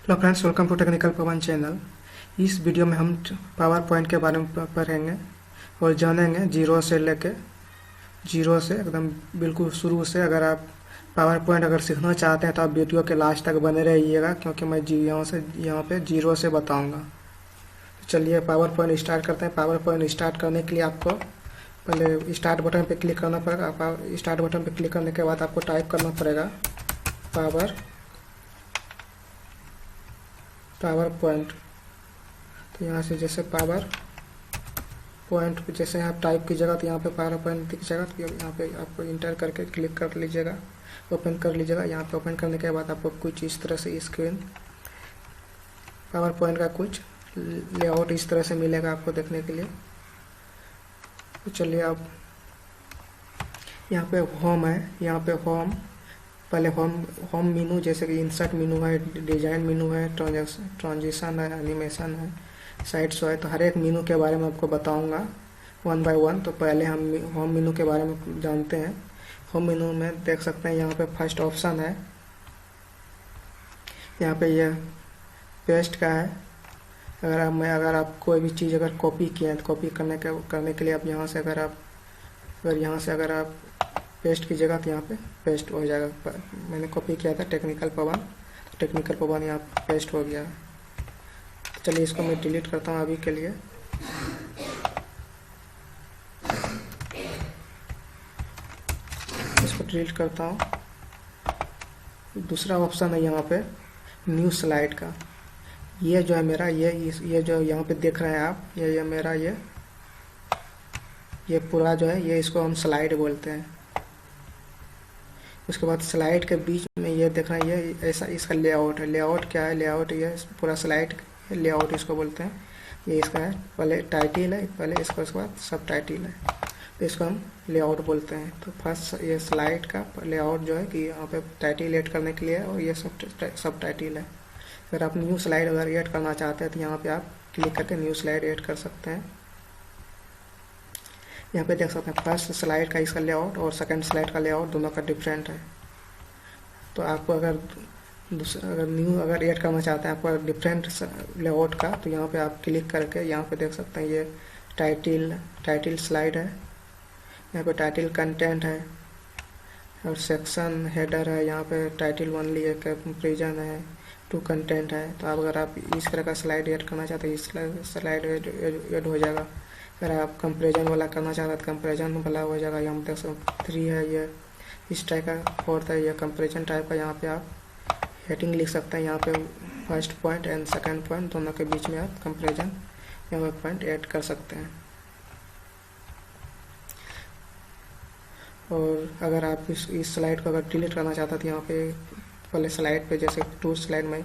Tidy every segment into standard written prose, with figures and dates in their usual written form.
Hello friends, welcome to technical Pawan channel. इस वीडियो में हम पावर पॉइंट के बारे में पढ़ेंगे और जानेंगे जीरो से लेके जीरो से एकदम बिल्कुल शुरू से। अगर आप पावर पॉइंट अगर सीखना चाहते हैं तो आप वीडियो के लास्ट तक बने रहिएगा, क्योंकि मैं यहाँ पे जीरो से बताऊँगा। तो चलिए पावर पॉइंट स्टार्ट करते हैं। पावर पॉइंट स्टार्ट करने के लिए आपको पहले स्टार्ट बटन पर क्लिक करना पड़ेगा। स्टार्ट बटन पर क्लिक करने के बाद आपको टाइप करना पड़ेगा पावर पॉइंट। तो यहाँ से जैसे पावर पॉइंट जैसे आप टाइप कीजिएगा तो यहाँ पे पावर पॉइंट दिख जाएगा। तो यहाँ पे आपको इंटर करके क्लिक कर लीजिएगा, ओपन कर लीजिएगा। यहाँ पे ओपन करने के बाद आपको कुछ इस तरह से स्क्रीन पावर पॉइंट का कुछ लेआउट इस तरह से मिलेगा आपको देखने के लिए। तो चलिए अब यहाँ पे होम है, यहाँ पे पहले होम मेनू जैसे कि इंसर्ट मेनू है, डिजाइन मेनू है, ट्रांजिशन है, एनिमेशन है, साइट शो है। तो हर एक मेनू के बारे में आपको बताऊंगा वन बाय वन। तो पहले हम होम मेनू के बारे में जानते हैं। होम मेनू में देख सकते हैं यहाँ पे फर्स्ट ऑप्शन है, यहाँ पे ये पेस्ट का है। अगर आप कोई भी चीज़ अगर कॉपी किए हैं तो कॉपी करने के लिए आप यहाँ से अगर आप पेस्ट कीजिएगा तो यहाँ पे पेस्ट हो जाएगा। मैंने कॉपी किया था टेक्निकल पवन, यहाँ पेस्ट हो गया। तो चलिए इसको मैं डिलीट करता हूँ अभी के लिए। इसको डिलीट करता हूँ। दूसरा ऑप्शन है यहाँ पे न्यू स्लाइड का। ये जो है मेरा ये जो यहाँ पे देख रहे हैं आप, ये मेरा ये पूरा जो है ये इसको हम स्लाइड बोलते हैं। उसके बाद स्लाइड के बीच में ये देख रहे हैं ये ऐसा इसका लेआउट है। लेआउट क्या है? लेआउट ये पूरा स्लाइड लेआउट इसको बोलते हैं। ये इसका है, पहले टाइटिल है, पहले इसको उसके बाद सब टाइटिल है, तो इसको हम लेआउट बोलते हैं। तो फर्स्ट ये स्लाइड का लेआउट जो है कि यहाँ पे टाइटिल ऐड करने के लिए है, और ये सब टाइटिल है। अगर आप न्यू स्लाइड अगर ऐड करना चाहते हैं तो यहाँ पे आप क्लिक करके न्यू स्लाइड ऐड कर सकते हैं। यहाँ पे देख सकते हैं फर्स्ट स्लाइड का इसका लेआउट और सेकंड स्लाइड का लेआउट दोनों का डिफरेंट है। तो आपको अगर न्यू ऐड करना चाहते हैं आपको डिफरेंट लेआउट का, तो यहाँ पे आप क्लिक करके यहाँ पे देख सकते हैं ये टाइटिल स्लाइड है, यहाँ पे टाइटिल कंटेंट है और सेक्शन हेडर है। यहाँ पे टाइटिल ओनली है, कंपेरिजन है, टू कंटेंट है। तो अगर आप इस तरह का स्लाइड ऐड करना चाहते हैं इस स्लाइड ऐड हो जाएगा। अगर आप कंपेरिजन वाला करना चाहते हैं तो कंपेरिजन वाला हो जाएगा। यहाँ पे 3 है, ये इस टाइप का 4 है, ये कंपेरिजन टाइप का। यहाँ पे आप हेडिंग लिख सकते हैं। यहाँ पे first point and second point दोनों के बीच में आप कंपेरिजन यहाँ पे पॉइंट ऐड कर सकते हैं। और अगर आप इस स्लाइड को अगर डिलीट करना चाहते हैं तो यहाँ पे पहले स्लाइड पे जैसे 2 स्लाइड में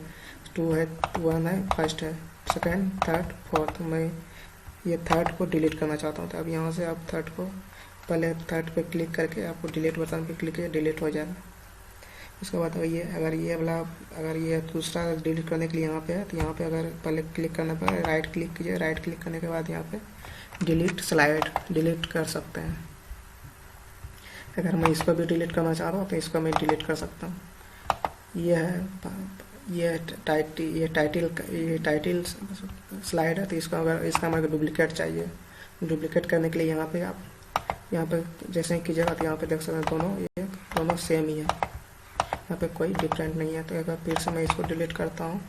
2 है, 1 है, फर्स्ट है, सेकंड, थर्ड, फोर्थ। मैं ये थर्ड को डिलीट करना चाहता हूँ। तो अब यहाँ से आप पहले थर्ड पे क्लिक करके आपको डिलीट बटन पे क्लिक किया, डिलीट हो जाएगा। उसके बाद अगर ये दूसरा डिलीट करने के लिए यहाँ पे है तो यहाँ पे अगर पहले क्लिक करने पर राइट क्लिक कीजिए। राइट क्लिक करने के बाद यहाँ पे डिलीट स्लाइड डिलीट कर सकते हैं। अगर मैं इसको भी डिलीट करना चाहता हूँ तो इसको मैं डिलीट कर सकता हूँ। ये टाइटिल स्लाइड है। तो इसका मेरे को डुप्लीकेट चाहिए। डुप्लीकेट करने के लिए यहाँ पे जैसे कीजिएगा तो यहाँ पे देख सकते हैं दोनों सेम ही है, यहाँ पे कोई डिफरेंट नहीं है। तो एक बार फिर से मैं इसको डिलीट करता हूँ।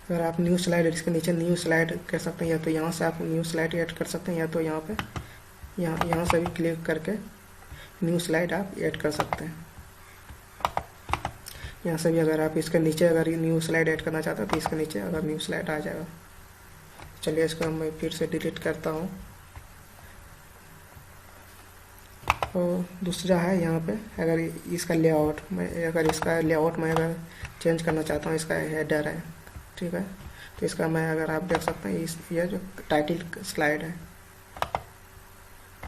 अगर आप न्यू स्लाइड इसके नीचे न्यू स्लाइड कर सकते हैं, या तो यहाँ से आप न्यू स्लाइड ऐड कर सकते हैं, या तो यहाँ से भी क्लिक करके न्यू स्लाइड आप ऐड कर सकते हैं। यहाँ से भी अगर आप इसके नीचे अगर न्यू स्लाइड ऐड करना चाहते हैं तो इसके नीचे अगर न्यू स्लाइड आ जाएगा। चलिए इसको मैं फिर से डिलीट करता हूँ। और दूसरा है यहाँ पे अगर इसका लेआउट मैं अगर चेंज करना चाहता हूँ, इसका हेडर है, ठीक है। तो इसका मैं अगर आप देख सकते हैं ये जो टाइटिल स्लाइड है,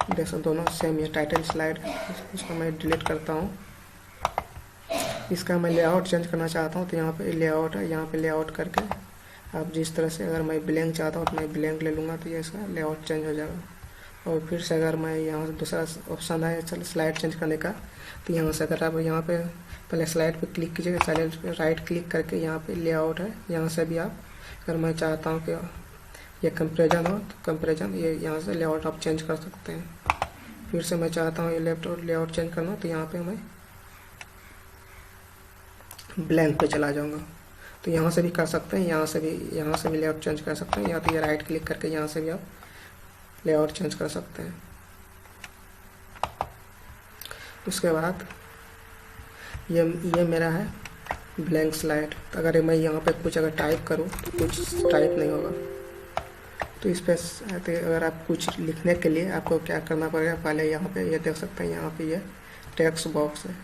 देख सकते दोनों सेम ये टाइटल स्लाइड है। इसको मैं डिलीट करता हूँ। इसका मैं लेआउट चेंज करना चाहता हूँ तो यहाँ पे लेआउट है, यहाँ पे लेआउट करके आप जिस तरह से अगर मैं ब्लैंक चाहता हूँ तो मैं ब्लैंक ले लूँगा तो ये इसका लेआउट चेंज हो जाएगा। और फिर से अगर मैं यहाँ से दूसरा ऑप्शन है चल स्लाइड चेंज करने का, तो यहाँ से अगर आप यहाँ पे पहले स्लाइड पे क्लिक कीजिएगा, स्लाइड पे राइट क्लिक करके यहाँ पे लेआउट है, यहाँ से भी आप अगर मैं चाहता हूँ कि ये कंपेरिजन हो तो कंपेरिजन ये यहाँ से लेआउट आप चेंज कर सकते हैं। फिर से मैं चाहता हूँ ये लेआउट चेंज करना, तो यहाँ पे मैं ब्लैंक पे चला जाऊँगा। तो यहाँ से भी कर सकते हैं, यहाँ से भी लेआउट चेंज कर सकते हैं, या तो ये राइट क्लिक करके यहाँ से भी आप लेआउट चेंज कर सकते हैं। उसके बाद ये मेरा है ब्लैंक स्लाइड। तो अगर मैं यहाँ पे कुछ अगर टाइप करूँ तो कुछ टाइप नहीं होगा। तो इस पर अगर आप कुछ लिखने के लिए आपको क्या करना पड़ेगा, पहले यहाँ पे ये देख सकते हैं, यहाँ पे ये टेक्स्ट बॉक्स है,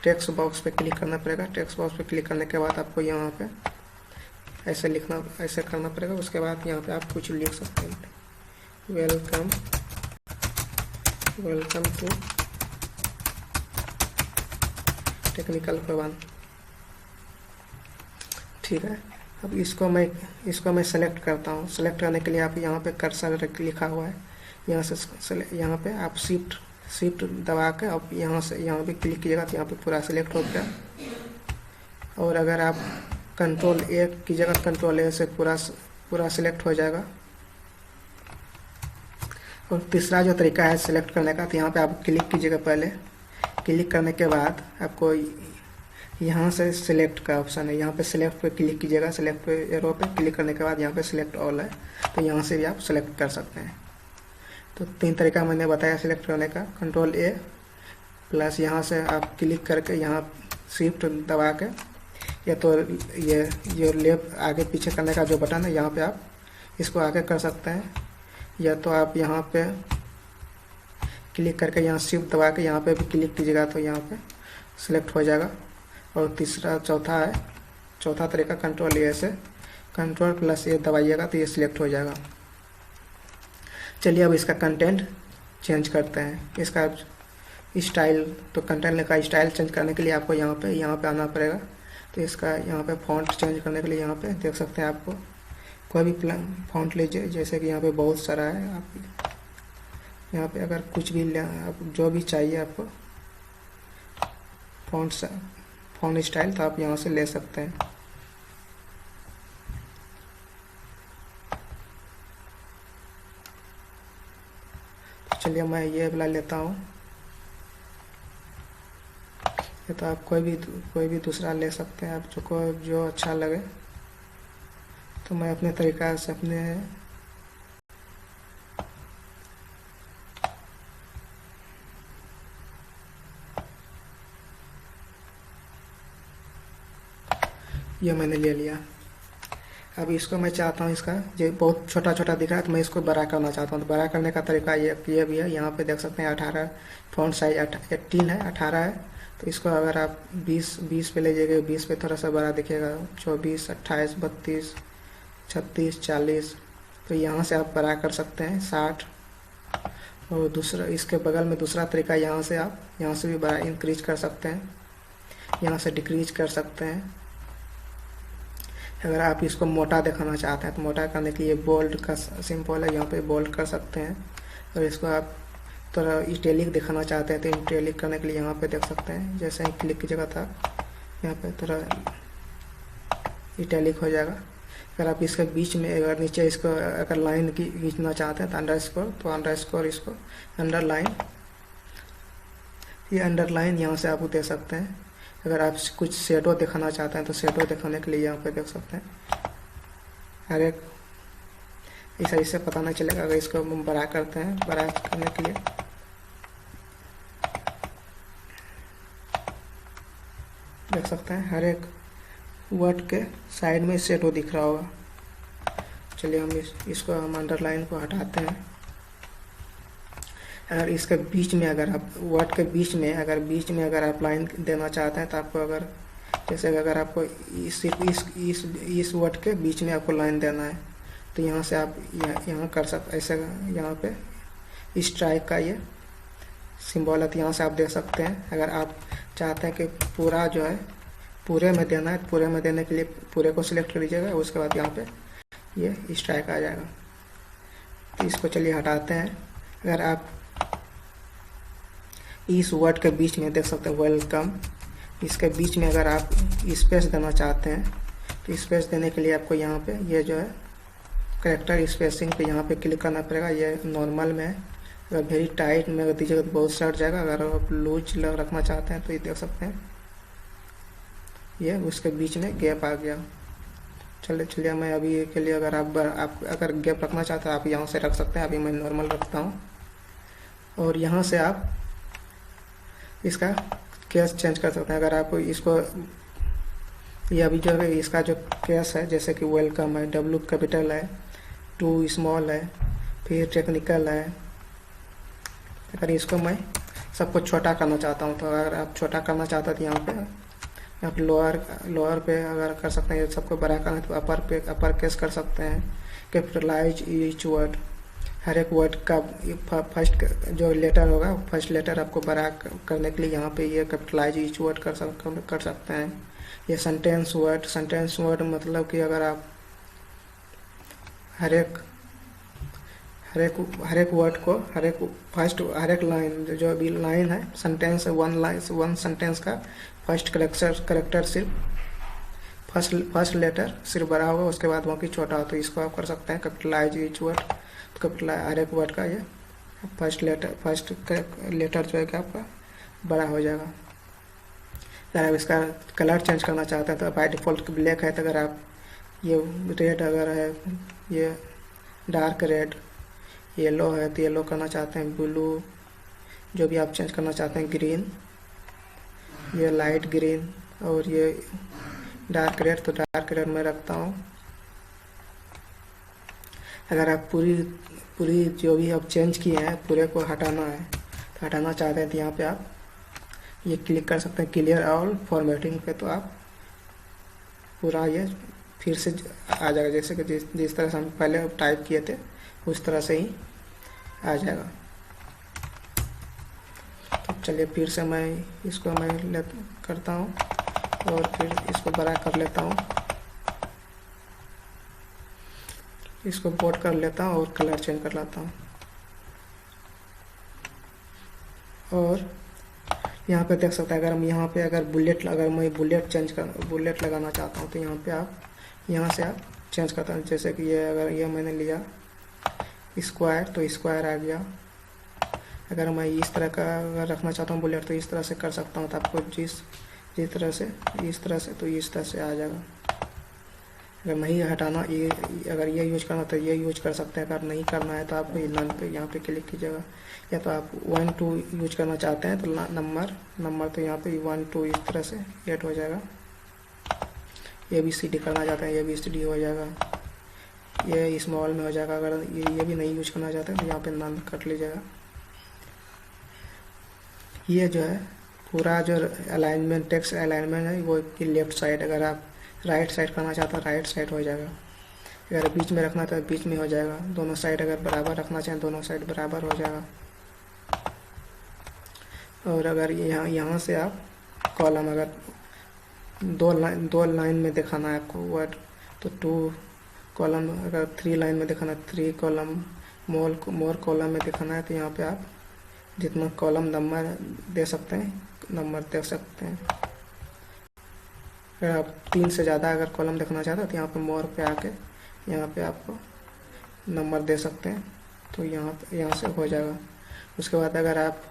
टेक्स्ट बॉक्स पे क्लिक करना पड़ेगा। टेक्स्ट बॉक्स पे क्लिक करने के बाद आपको यहाँ पे ऐसे करना पड़ेगा। उसके बाद यहाँ पे आप कुछ लिख सकते हैं, वेलकम टू टेक्निकल प्रबंध। ठीक है, अब इसको मैं सेलेक्ट करता हूँ। सेलेक्ट करने के लिए आप यहाँ पे कर्सर लिखा हुआ है, यहाँ पे आप शिफ्ट दबा के अब यहाँ पे क्लिक कीजिएगा, तो यहाँ पे पूरा सेलेक्ट हो गया। और अगर आप कंट्रोल ए कीजिएगा, कंट्रोल ए से पूरा सेलेक्ट हो जाएगा। और तीसरा जो तरीका है सेलेक्ट करने का, तो यहाँ पे आप क्लिक कीजिएगा। पहले क्लिक करने के बाद आपको यहाँ से सिलेक्ट का ऑप्शन है, यहाँ पे सिलेक्ट पे क्लिक कीजिएगा। सिलेक्ट पे एरो पे क्लिक करने के बाद यहाँ पे सिलेक्ट ऑल है, तो यहाँ से भी आप सिलेक्ट कर सकते हैं। तो 3 तरीका मैंने बताया सिलेक्ट करने का, कंट्रोल ए प्लस यहाँ से आप क्लिक करके यहाँ शिफ्ट दबा के, या तो ये लेफ्ट आगे पीछे करने का जो बटन है यहाँ पे आप इसको आगे कर सकते हैं, या तो आप यहाँ पे क्लिक करके यहाँ शिफ्ट दबा के यहाँ पे भी क्लिक कीजिएगा, तो यहाँ पे सिलेक्ट हो जाएगा। और चौथा तरीका कंट्रोल ए से कंट्रोल प्लस ए दबाइएगा तो ये सिलेक्ट हो जाएगा। चलिए अब इसका कंटेंट चेंज करते हैं, इसका स्टाइल। तो कंटेंट का स्टाइल चेंज करने के लिए आपको यहाँ पे आना पड़ेगा। तो इसका यहाँ पे फॉन्ट चेंज करने के लिए यहाँ पे देख सकते हैं, आपको कोई भी फॉन्ट लीजिए, जैसे कि यहाँ पे बहुत सारा है। आप यहाँ पे अगर कुछ भी आप जो भी चाहिए आपको फॉन्ट स्टाइल, तो आप यहाँ से ले सकते हैं। तो चलिए मैं ये वाला लेता हूँ, ये तो आप कोई भी दूसरा ले सकते हैं, आप जो अच्छा लगे। तो मैं अपने तरीका से ये मैंने ले लिया। अब इसको मैं चाहता हूँ, इसका ये बहुत छोटा छोटा दिख रहा है, तो मैं इसको बड़ा करना चाहता हूँ। तो बड़ा करने का तरीका ये भी है, यहाँ पे देख सकते हैं 18 फॉन्ट साइज 18 है, 18 है। तो इसको अगर आप 20 पे ले जाइएगा, 20 पे थोड़ा सा बड़ा दिखेगा, 24, 28, 32, 36, 40। तो यहाँ से आप बड़ा कर सकते हैं 60। और दूसरा इसके बगल में दूसरा तरीका, यहाँ से भी बड़ा इंक्रीज कर सकते हैं, यहाँ से डिक्रीज कर सकते हैं। अगर आप इसको मोटा दिखाना चाहते हैं तो मोटा करने के लिए बोल्ड का सिंपल है, यहाँ पे बोल्ड कर सकते हैं। और इसको आप थोड़ा इटैलिक दिखाना चाहते हैं तो इटैलिक करने के लिए यहाँ पे देख सकते हैं, जैसे ही क्लिक कीजिएगा था यहाँ पे थोड़ा इटैलिक हो जाएगा। अगर आप इसके बीच में अगर नीचे इसको अगर लाइन की खींचना चाहते हैं तो अंडरस्कोर इसको अंडरलाइन, ये अंडरलाइन यहाँ से आप दे सकते हैं। अगर आप कुछ शेडो दिखाना चाहते हैं तो शेडो दिखाने के लिए यहाँ पे देख सकते हैं। हर एक इससे पता नहीं चलेगा। अगर इसको बड़ा करते हैं, बड़ा करने के लिए देख सकते हैं हर एक वर्ड के साइड में शेडो दिख रहा होगा। चलिए इसको हम अंडरलाइन को हटाते हैं। अगर इसके बीच में अगर आप वर्ड के बीच में अगर आप लाइन देना चाहते हैं तो आपको अगर जैसे अगर आपको सिर्फ इस वर्ड के बीच में आपको लाइन देना है तो यहाँ से आप यहाँ कर सकते, ऐसे यहाँ पे इस टाइप का ये सिंबल है, तो यहाँ से आप दे सकते हैं। अगर आप चाहते हैं कि पूरा जो है पूरे में देना है, पूरे में देने के लिए पूरे को सिलेक्ट कर लीजिएगा, उसके बाद यहाँ पे ये इस टाइप का आ जाएगा। तो इसको चलिए हटाते हैं। अगर आप इस वर्ड के बीच में देख सकते हैं वेलकम, इसके बीच में अगर आप स्पेस देना चाहते हैं तो स्पेस देने के लिए आपको यहाँ पे ये जो है कैरेक्टर स्पेसिंग पे यहाँ पे क्लिक करना पड़ेगा। ये नॉर्मल में है, अगर वेरी टाइट में अगर दीजिएगा तो बहुत सट जाएगा। अगर आप लूज रखना चाहते हैं तो ये देख सकते हैं ये उसके बीच में गैप आ गया। चलिए मैं अभी के लिए अगर आप अगर गैप रखना चाहते हैं आप यहाँ से रख सकते हैं। अभी मैं नॉर्मल रखता हूँ और यहाँ से आप इसका केस चेंज कर सकते हैं। अगर आप इसको ये अभी जो है इसका जो केस है जैसे कि वेलकम है, W कैपिटल है, 2 स्मॉल है, फिर टेक्निकल है। अगर इसको मैं सबको छोटा करना चाहता हूँ तो अगर आप छोटा करना चाहते हैं तो यहाँ पे आप लोअर पे अगर कर सकते हैं। सबको बड़ा करना है तो अपर केस कर सकते हैं। कैपिटलाइज ईच वर्ड, हर एक वर्ड का फर्स्ट जो लेटर होगा फर्स्ट लेटर आपको बड़ा करने के लिए यहाँ पे ये कैपिटलाइज ईच वर्ड कर सकते हैं। ये सेंटेंस वर्ड मतलब कि अगर आप हर एक वर्ड को हर एक लाइन जो भी लाइन है सेंटेंस है वन सेंटेंस का फर्स्ट करेक्टर सिर्फ फर्स्ट लेटर सिर्फ बड़ा होगा, उसके बाद बाकी छोटा हो। तो इसको आप कर सकते हैं कैपिटलाइज ईच वर्ड। तो कैपिटलाइज हर एक वर्ड का ये फर्स्ट लेटर जो है कि आपका बड़ा हो जाएगा। अगर आप इसका कलर चेंज करना चाहते हैं तो बाय डिफ़ॉल्ट ब्लैक है, तो अगर आप ये रेड अगर है ये डार्क रेड, येलो है तो येलो करना चाहते हैं, ब्लू जो भी आप चेंज करना चाहते हैं, ग्रीन, ये लाइट ग्रीन और ये डार्क रेड तो डार्क रेड में रखता हूँ। अगर आप पूरी जो भी आप चेंज किए हैं पूरे को हटाना है तो हटाना चाहते हैं तो यहाँ पे आप ये क्लिक कर सकते हैं क्लियर ऑल फॉर्मेटिंग पे। तो आप पूरा ये फिर से आ जाएगा जैसे कि जिस तरह से हम पहले टाइप किए थे उस तरह से ही आ जाएगा। तो चलिए फिर से मैं इसको करता हूँ और फिर इसको बड़ा कर लेता हूँ, इसको बोल्ड कर लेता हूँ और कलर चेंज कर लेता हूँ। और यहाँ पे देख सकते हैं अगर हम यहाँ पे अगर मैं बुलेट लगाना चाहता हूँ तो यहाँ पे आप यहाँ से आप चेंज करता हूँ। जैसे कि ये अगर ये मैंने लिया स्क्वायर तो स्क्वायर आ गया। अगर मैं इस तरह का अगर रखना चाहता हूँ बुलेट तो इस तरह से कर सकता हूँ। तो आपको जिस तरह से इस तरह से तो इस तरह से आ जाएगा। अगर नहीं हटाना अगर ये यूज करना तो ये यूज कर सकते हैं। अगर नहीं करना है तो आप नन पे यहाँ पे क्लिक कीजिएगा। या तो आप 1 2 यूज करना चाहते हैं तो नंबर तो यहाँ पे 1 2 इस तरह से ऐड हो जाएगा। ABCD करना चाहते हैं ABCD हो जाएगा। ये स्मॉल में हो जाएगा। अगर ये भी नहीं यूज करना चाहते हैं तो यहाँ पे नन कर लीजिएगा। ये जो है पूरा जो अलाइनमेंट टेक्स्ट अलाइनमेंट है वो लेफ्ट साइड, अगर आप राइट साइड करना चाहते हैं राइट साइड हो जाएगा। अगर बीच में रखना तो बीच में हो जाएगा। दोनों साइड अगर बराबर रखना चाहें दोनों साइड बराबर हो जाएगा। और अगर यहाँ से आप कॉलम अगर दो लाइन में दिखाना है आपको वर्ड तो 2 कॉलम, अगर 3 लाइन में दिखाना है 3 कॉलम, मोर कॉलम में दिखाना है तो यहाँ पे आप जितना कॉलम नंबर दे सकते हैं नंबर दे सकते हैं। अगर आप 3 से ज़्यादा अगर कॉलम देखना चाहते हैं तो यहाँ पे मोर पे आके यहाँ पे आपको नंबर दे सकते हैं। तो यहाँ से हो जाएगा। उसके बाद अगर आप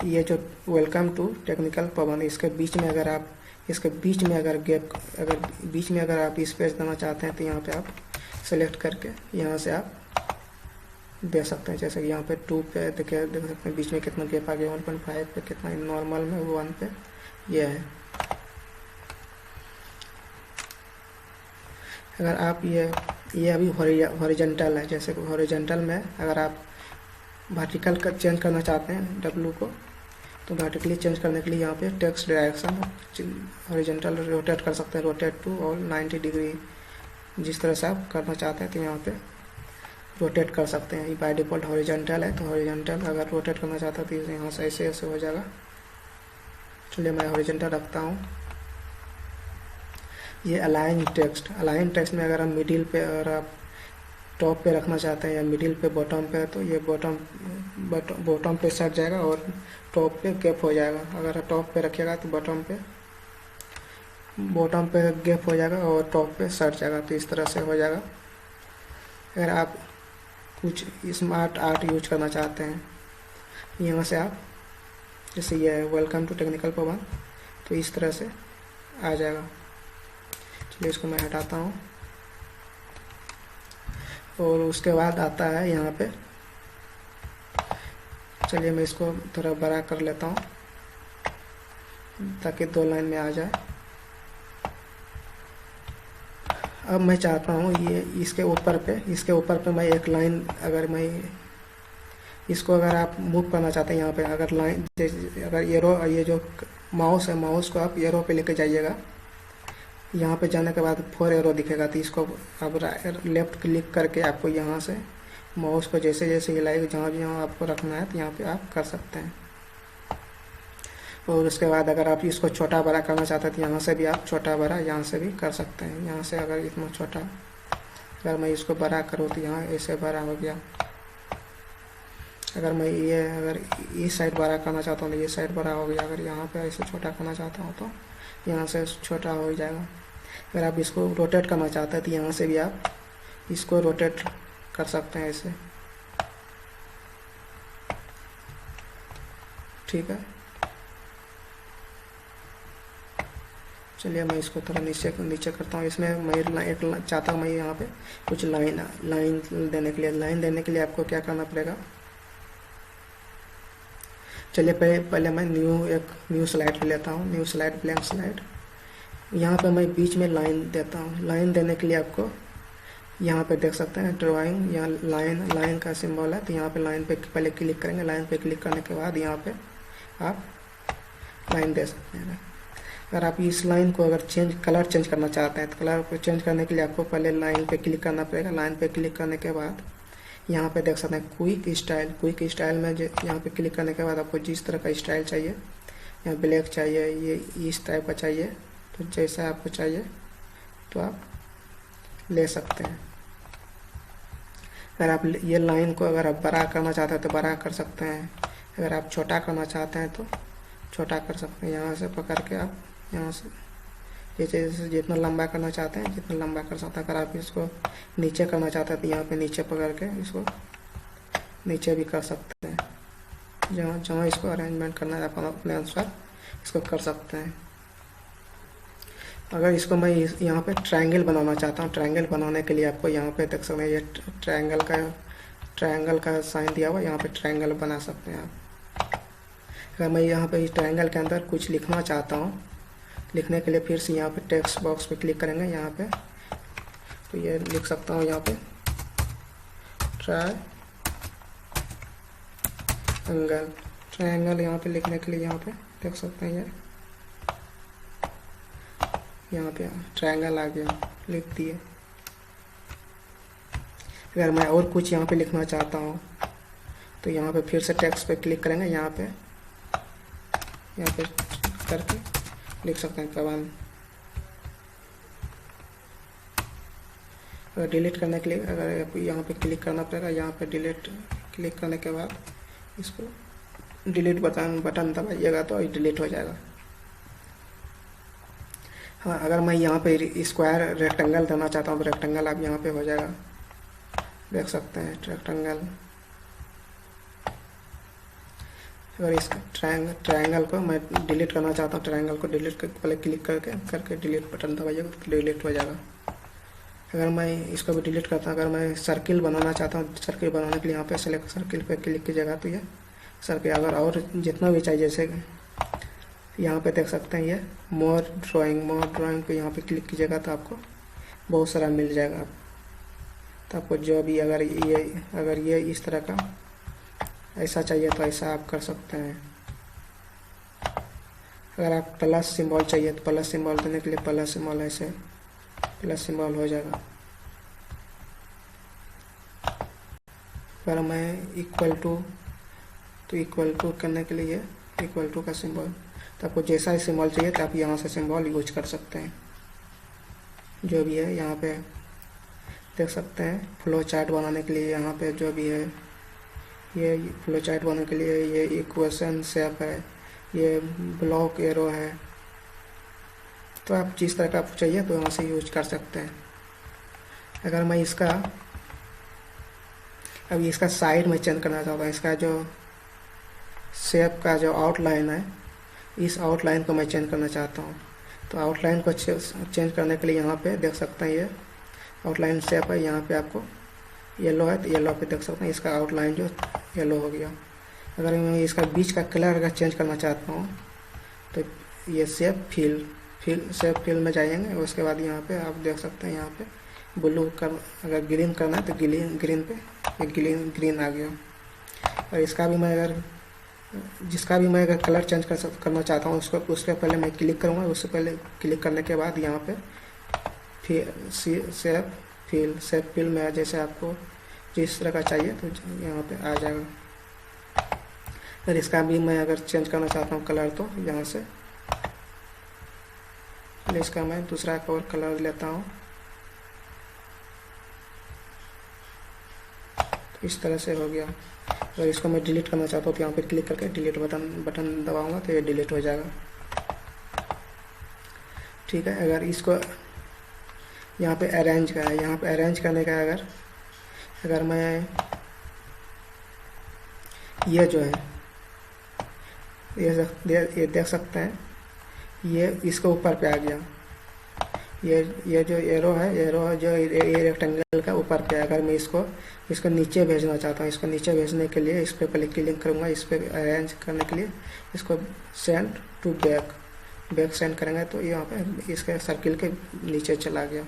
ये जो वेलकम टू टेक्निकल पवन इसके बीच में अगर आप स्पेस देना चाहते हैं तो यहाँ पे आप सेलेक्ट करके यहाँ से आप दे सकते हैं। जैसे कि यहाँ पे 2 पे देख सकते हैं बीच में कितना गैप आ गया, 1.5 पे कितना, नॉर्मल में 1 पे ये है। अगर आप ये अभी हॉरिजॉन्टल है, जैसे कि हॉरिजॉन्टल में अगर आप वर्टिकल का चेंज करना चाहते हैं W को तो वर्टिकली चेंज करने के लिए यहाँ पे टेक्स्ट डायरेक्शन हॉरिजॉन्टल रोटेट कर सकते हैं, रोटेट टू और 90 डिग्री जिस तरह से आप करना चाहते हैं तो यहाँ पे रोटेट कर सकते हैं। ये बाय डिफ़ॉल्ट हॉरिजॉन्टल है तो हॉरिजॉन्टल अगर रोटेट करना चाहता है तो यहाँ से ऐसे हो जाएगा। चलिए मैं हॉरिजॉन्टल रखता हूँ। ये अलाइन टेक्स्ट में अगर हम मिडिल पे अगर आप टॉप पे रखना चाहते हैं या मिडिल पे बॉटम पे, तो ये बॉटम पे सट जाएगा और टॉप पे गैप हो जाएगा। अगर टॉप पे रखिएगा तो बॉटम पे गैप हो जाएगा और टॉप पे सट जाएगा, तो इस तरह से हो जाएगा। अगर आप कुछ स्मार्ट आर्ट यूज करना चाहते हैं, यहाँ से आप जैसे ये है वेलकम टू टेक्निकल पवन, तो इस तरह से आ जाएगा। चलिए इसको मैं हटाता हूँ। और उसके बाद आता है यहाँ पे, चलिए मैं इसको थोड़ा बड़ा कर लेता हूँ ताकि 2 लाइन में आ जाए। अब मैं चाहता हूँ ये इसके ऊपर पे मैं एक लाइन, अगर मैं इसको अगर आप मूव करना चाहते हैं यहाँ पे, अगर लाइन अगर एरो, ये जो माउस है, माउस को आप एरो पे लेके जाइएगा। यहाँ पे जाने के बाद 4 एरो दिखेगा, तो इसको आप लेफ्ट क्लिक करके आपको यहाँ से माउस को जैसे जैसे हिलाएगा, जहाँ भी यहाँ आपको रखना है तो यहाँ पे आप कर सकते हैं। और उसके बाद अगर आप इसको छोटा बड़ा करना चाहते हैं तो यहाँ से भी आप छोटा बड़ा यहाँ से भी कर सकते हैं। यहाँ से अगर इतना छोटा, अगर मैं इसको बड़ा करूँ तो यहाँ ऐसे बड़ा हो गया। अगर मैं ये अगर इस साइड बड़ा करना चाहता हूँ तो ये साइड बड़ा हो गया। अगर यहाँ पे ऐसे छोटा करना चाहता हूँ तो यहाँ से छोटा हो जाएगा। अगर आप इसको रोटेट करना चाहते हैं तो यहाँ से भी आप इसको रोटेट कर सकते हैं ऐसे, ठीक है। चलिए मैं इसको थोड़ा नीचे करता हूँ। इसमें मैं एक चाहता हूँ मैं यहाँ पे कुछ लाइन देने के लिए आपको क्या करना पड़ेगा। चलिए पहले मैं न्यू स्लाइड लेता हूँ, न्यू स्लाइड, ब्लैंक स्लाइड। यहाँ पे मैं बीच में लाइन देता हूँ। लाइन देने के लिए आपको यहाँ पे देख सकते हैं ड्राइंग, यहाँ लाइन का सिंबल है, तो यहाँ पे लाइन पे पहले क्लिक करेंगे। लाइन पे क्लिक करने के बाद यहाँ पे आप लाइन दे सकते हैं। अगर आप इस लाइन को अगर कलर चेंज करना चाहते हैं तो कलर को चेंज करने के लिए आपको पहले लाइन पे क्लिक करना पड़ेगा। लाइन पे क्लिक करने के बाद यहाँ पे देख सकते हैं क्विक स्टाइल में यहाँ पे क्लिक करने के बाद आपको जिस तरह का स्टाइल चाहिए, यहाँ ब्लैक चाहिए, ये इस टाइप का चाहिए, तो जैसा आपको चाहिए तो आप ले सकते हैं। अगर आप ये लाइन को अगर आप बड़ा करना चाहते हैं तो बड़ा कर सकते हैं। अगर आप छोटा करना चाहते हैं तो छोटा कर सकते हैं। यहाँ से पकड़ के आप यहाँ से जैसे जितना लंबा करना चाहते हैं जितना लंबा कर सकते हैं। अगर आप इसको नीचे करना चाहते हैं तो यहाँ पे नीचे पकड़ के इसको नीचे भी कर सकते हैं। जहाँ इसको अरेंजमेंट करना है अपने अनुसार इसको कर सकते हैं। अगर इसको मैं यहाँ पे ट्रायंगल बनाना चाहता हूँ, ट्रायंगल बनाने के लिए आपको यहाँ पे देख सकते हैं ये ट्रायंगल का साइन दिया हुआ, यहाँ पे ट्रायंगल बना सकते हैं आप। अगर मैं यहाँ पे इस ट्रायंगल के अंदर कुछ लिखना चाहता हूँ, लिखने के लिए फिर से यहाँ पे टेक्स्ट बॉक्स पे क्लिक करेंगे। यहाँ पे तो ये लिख सकता हूँ, यहाँ पे ट्रायंगल यहाँ पे लिखने के लिए यहाँ पे देख सकते हैं यहाँ पे ट्रायंगल आ गया, लिख दिए। अगर मैं और कुछ यहाँ पे लिखना चाहता हूँ तो यहाँ पे फिर से टेक्स्ट पे क्लिक करेंगे। यहाँ पे करके लिख सकते हैं पवन। अगर डिलीट करने के लिए अगर यहाँ पे क्लिक करना पड़ेगा। यहाँ पे डिलीट क्लिक करने के बाद इसको डिलीट बटन दबाइएगा तो डिलीट हो जाएगा। हाँ, अगर मैं यहाँ पे स्क्वायर रेक्टेंगल देना चाहता हूँ तो रेक्टेंगल आप यहाँ पे हो जाएगा, देख सकते हैं रेक्टेंगल। अगर इस ट्रायंगल को मैं डिलीट करना चाहता हूँ, ट्रायंगल को डिलीट करके पहले क्लिक करके डिलीट बटन दबाइएगा तो डिलीट हो जाएगा। अगर मैं इसको भी डिलीट करता हूँ, अगर मैं सर्किल बनाना चाहता हूँ, सर्किल बनाने के लिए यहाँ पे सेलेक्ट सर्किल पे क्लिक कीजिएगा तो ये सर्किल, अगर और जितना भी चाहिए जैसे यहाँ पे देख सकते हैं ये मोर ड्राइंग पे यहाँ पे क्लिक कीजिएगा तो आपको बहुत सारा मिल जाएगा। तो आपको जो भी अगर ये इस तरह का ऐसा चाहिए तो ऐसा आप कर सकते हैं। अगर आप प्लस सिंबल चाहिए तो प्लस सिंबल देने के लिए प्लस सिंबल ऐसे प्लस सिंबल हो जाएगा। अगर मैं इक्वल टू करने के लिए इक्वल टू का सिंबल, तो आपको जैसा ही सिंबल चाहिए तो आप यहाँ से सिंबल यूज कर सकते हैं। जो भी है यहाँ पे देख सकते हैं फ्लो चार्ट बनाने के लिए यहाँ पे जो भी है, ये फ्लो चार्ट बनाने के लिए ये इक्वेशन शेप है, ये ब्लॉक एरो है। तो आप जिस तरह का आपको चाहिए तो यहाँ से यूज कर सकते हैं। अगर मैं अभी इसका साइड में चेंज करना चाहता हूँ, इसका जो शेप का जो आउटलाइन है, इस आउटलाइन को मैं चेंज करना चाहता हूँ। तो आउटलाइन को चेंज करने के लिए यहाँ पे देख सकते हैं ये आउटलाइन शेप है, यहाँ पे आपको येलो है तो येलो पे देख सकते हैं इसका आउटलाइन जो येलो हो गया। अगर मैं इसका बीच का कलर अगर चेंज करना चाहता हूँ तो ये शेप फिल में जाएंगे। उसके बाद यहाँ पे आप देख सकते हैं यहाँ पे ब्लू कर, अगर ग्रीन करना है तो ग्रीन पे ग्रीन आ गया। और इसका भी मैं अगर कलर चेंज करना चाहता हूँ उसके पहले मैं क्लिक करूँगा। उससे पहले क्लिक करने के बाद यहाँ पे शेप फिल में जैसे आपको जिस तरह का चाहिए तो यहाँ पे आ जाएगा। अगर इसका भी मैं अगर चेंज करना चाहता हूँ कलर तो यहाँ से इसका मैं दूसरा और कलर लेता हूँ। तो इस तरह से हो गया। अगर इसको मैं डिलीट करना चाहता हूँ तो यहाँ पे क्लिक करके डिलीट बटन दबाऊंगा तो ये डिलीट हो जाएगा। ठीक है। अगर इसको यहाँ पे अरेंज का है, यहाँ पे अरेंज करने का अगर मैं ये जो है ये देख सकते हैं ये इसके ऊपर पे आ गया। ये जो एरो है जो ये रेक्टेंगल का ऊपर पे है। अगर मैं इसको नीचे भेजना चाहता हूँ, इसको नीचे भेजने के लिए इस पर पहले क्लिक करूँगा। इस पर अरेंज करने के लिए इसको सेंड टू बैक सेंड करेंगे तो यहाँ पे इसके सर्किल के नीचे चला गया।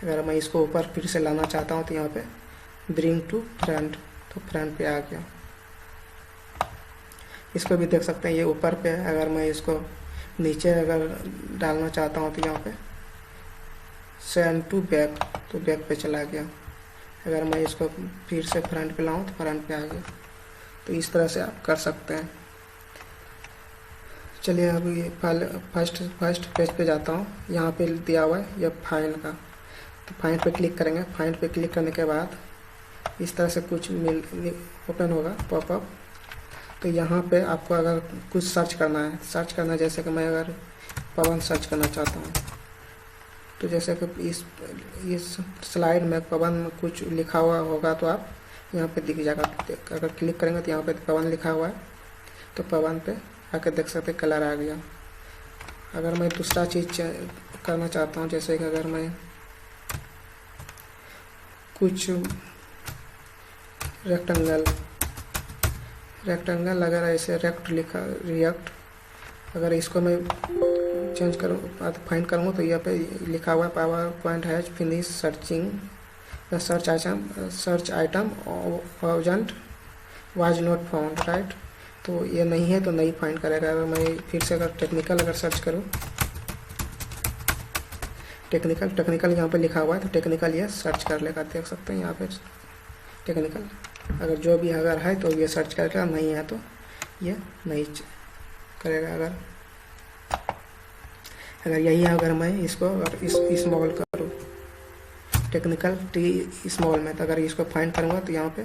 अगर मैं इसको ऊपर फिर से लाना चाहता हूँ तो यहाँ पे ब्रिंग टू फ्रंट, तो फ्रंट पे आ गया। इसको भी देख सकते हैं ये ऊपर पे है। अगर मैं इसको नीचे अगर डालना चाहता हूँ तो यहाँ पे सेंड टू बैक, तो बैक पे चला गया। अगर मैं इसको फिर से फ्रंट पे लाऊँ तो फ्रंट पे आ गया। तो इस तरह से आप कर सकते हैं। चलिए अब ये फर्स्ट पेज पे जाता हूँ। यहाँ पे दिया हुआ है ये फाइंड का, तो फाइंड पे क्लिक करेंगे। फाइंड पे क्लिक करने के बाद इस तरह से कुछ ओपन होगा पॉपअप। तो यहाँ पे आपको अगर कुछ सर्च करना है जैसे कि मैं अगर पवन सर्च करना चाहता हूँ तो जैसे कि इस स्लाइड में पवन में कुछ लिखा हुआ होगा तो आप यहाँ पे दिख जाएगा। अगर क्लिक करेंगे तो यहाँ पे पवन लिखा हुआ है, तो पवन पे आके देख सकते कलर आ गया। अगर मैं दूसरा चीज़ करना चाहता हूँ जैसे कि अगर मैं कुछ रेक्टेंगल अगर ऐसे रिएक्ट अगर इसको मैं चेंज करूँ फाइंड करूँगा तो यहाँ पे लिखा हुआ है power point has finish searching the search item was not found, right. तो ये नहीं है तो नहीं फाइंड करेगा। अगर मैं फिर से अगर टेक्निकल सर्च करूँ, टेक्निकल यहाँ पे लिखा हुआ है तो टेक्निकल ये सर्च कर लेगा। देख सकते हैं यहाँ पे टेक्निकल अगर जो भी अगर है तो ये सर्च करेगा, नहीं है तो ये नहीं करेगा। अगर यही है, अगर मैं इसको अगर स्मॉल करूँ टेक्निकल स्मॉल में, तो अगर इसको फाइंड करूँगा तो यहाँ पे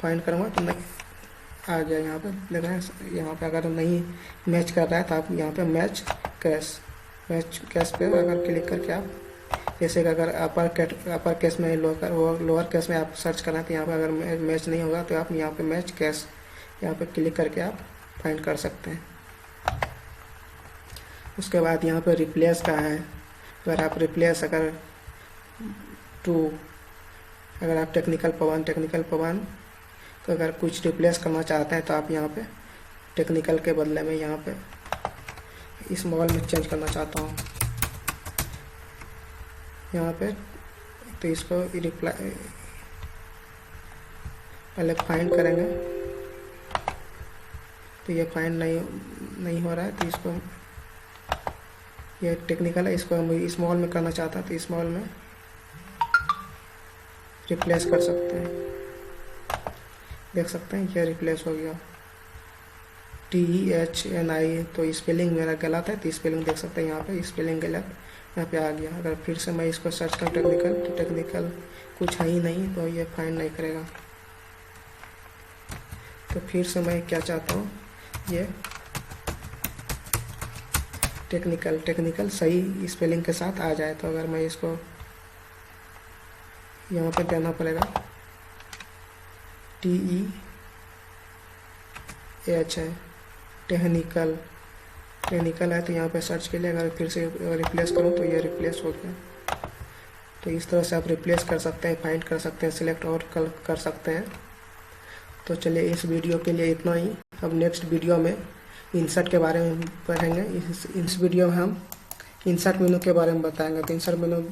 फाइंड करूँगा तो नहीं आ गया यहाँ पे। लेकिन यहाँ पे अगर नहीं मैच कर रहा है तो आप यहाँ पे मैच कैश पे अगर क्लिक करके आप जैसे कि अगर अपर केस में लोअर केस में आप सर्च करना है तो यहाँ पे अगर मैच नहीं होगा तो आप यहाँ पे मैच कैश यहाँ पे क्लिक करके आप फाइंड कर सकते हैं। उसके बाद यहाँ पे रिप्लेस का है। अगर आप रिप्लेस अगर आप टेक्निकल पवन तो अगर कुछ रिप्लेस करना चाहते हैं तो आप यहाँ पे टेक्निकल के बदले में यहाँ पे स्मॉल में चेंज करना चाहता हूँ यहाँ पे, तो इसको पहले फाइंड करेंगे तो ये फाइंड नहीं हो रहा है। तो इसको ये टेक्निकल है, इसको हम स्मॉल में करना चाहता तो स्मॉल में रिप्लेस कर सकते हैं। देख सकते हैं ये रिप्लेस हो गया। THNI, तो स्पेलिंग मेरा गलत है, तो स्पेलिंग देख सकते हैं यहाँ पे, स्पेलिंग गलत यहाँ पे आ गया। अगर फिर से मैं इसको सर्च करूँ टेक्निकल, तो टेक्निकल कुछ है ही नहीं, तो ये फाइंड नहीं करेगा। तो फिर से मैं क्या चाहता हूँ, ये टेक्निकल सही स्पेलिंग के साथ आ जाए। तो अगर मैं इसको यहाँ पे देना पड़ेगा TEH है, टेक्निकल है, तो यहाँ पे सर्च के लिए अगर फिर से रिप्लेस करूँ तो ये रिप्लेस हो गया। तो इस तरह से आप रिप्लेस कर सकते हैं, फाइंड कर सकते हैं, सिलेक्ट और कर सकते हैं। तो चलिए इस वीडियो के लिए इतना ही। अब नेक्स्ट वीडियो में इंसर्ट के बारे में पढ़ेंगे। इस वीडियो में हम इंसर्ट मेनू के बारे में बताएंगे। तो इंसर्ट मेनू,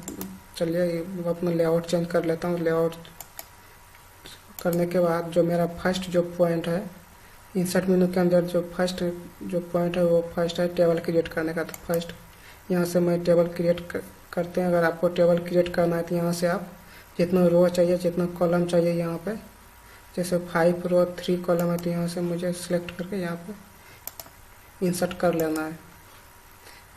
चलिए अपना लेआउट चेंज कर लेता हूँ। लेआउट करने के बाद जो मेरा फर्स्ट जो पॉइंट है इंसर्ट मेनू के अंदर, जो फर्स्ट जो पॉइंट है वो फर्स्ट है टेबल क्रिएट करने का। तो फर्स्ट यहाँ से मैं टेबल क्रिएट करते हैं। अगर आपको टेबल क्रिएट करना है तो यहाँ से आप जितना रो चाहिए, जितना कॉलम चाहिए, यहाँ पे जैसे 5 रो 3 कॉलम है, तो यहाँ से मुझे सिलेक्ट करके यहाँ पे इंसर्ट कर लेना है।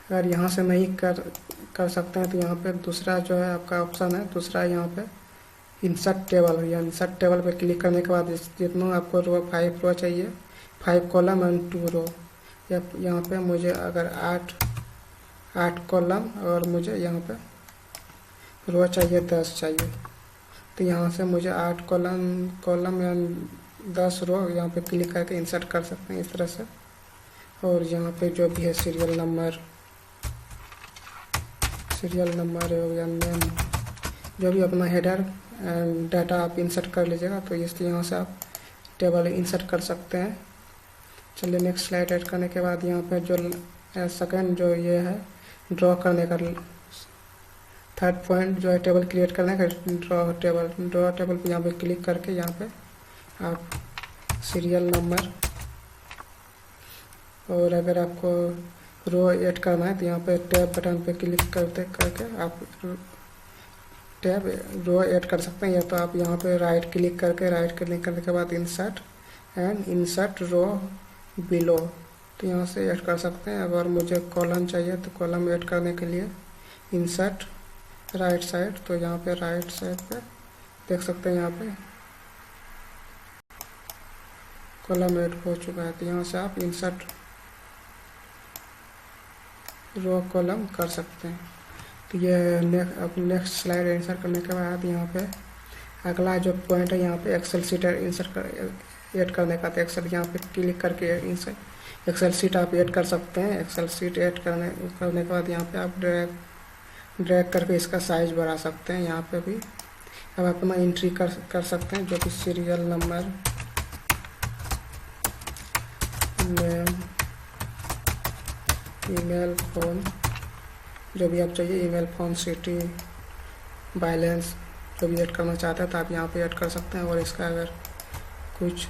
अगर यहाँ से नहीं कर सकते हैं तो यहाँ पे दूसरा जो है आपका ऑप्शन है, दूसरा यहाँ पे इंसर्ट टेबल, या इंसर्ट टेबल पे क्लिक करने के बाद जितना आपको रो 5 रो चाहिए, 5 कॉलम एंड 2 रो, या यहाँ पे मुझे अगर 8 कॉलम और मुझे यहाँ पे रो चाहिए 10 चाहिए, तो यहाँ से मुझे 8 कॉलम या 10 रो यहाँ पे क्लिक करके इंसर्ट कर सकते हैं इस तरह से। और यहाँ पे जो भी है सीरियल नंबर या नेम, जो भी अपना हेडर एंड डाटा आप इंसर्ट कर लीजिएगा। तो इसलिए यहाँ से आप टेबल इंसर्ट कर सकते हैं। चलिए नेक्स्ट स्लाइड ऐड करने के बाद यहाँ पे जो सेकंड जो ये है ड्रॉ करने का, थर्ड पॉइंट जो है टेबल क्रिएट करने का, ड्रॉ टेबल पे यहाँ पे क्लिक करके यहाँ पे आप सीरियल नंबर, और अगर आपको रो ऐड करना है तो यहाँ पे टैब बटन पे क्लिक करके आप टैब रो ऐड कर सकते हैं। या तो आप यहाँ पे राइट क्लिक करने के बाद इंसर्ट रो बिलो, तो यहाँ से ऐड कर सकते हैं। अगर मुझे कॉलम चाहिए तो कॉलम ऐड करने के लिए इंसर्ट राइट साइड, तो यहाँ पे राइट साइड पे देख सकते हैं यहाँ पे कॉलम ऐड हो चुका है। तो यहाँ से आप इंसर्ट रो कॉलम कर सकते हैं। तो ये नेक्स्ट स्लाइड इंसर्ट करने के बाद यहाँ पे अगला जो पॉइंट है यहाँ पे एक्सेल शीट ऐड करने का। तो एक्सेल यहाँ पे क्लिक करके एक्सेल शीट आप ऐड कर सकते हैं। एक्सेल शीट ऐड करने के बाद यहाँ पे आप ड्रैग करके इसका साइज बढ़ा सकते हैं। यहाँ पे भी अब अपना एंट्री कर सकते हैं, जो कि serial number, name, email, phone, जो भी आप चाहिए, ईमेल, फ़ोन, सिटी, बैलेंस, जो भी ऐड करना चाहते हैं तो आप यहाँ पे ऐड कर सकते हैं। और इसका अगर कुछ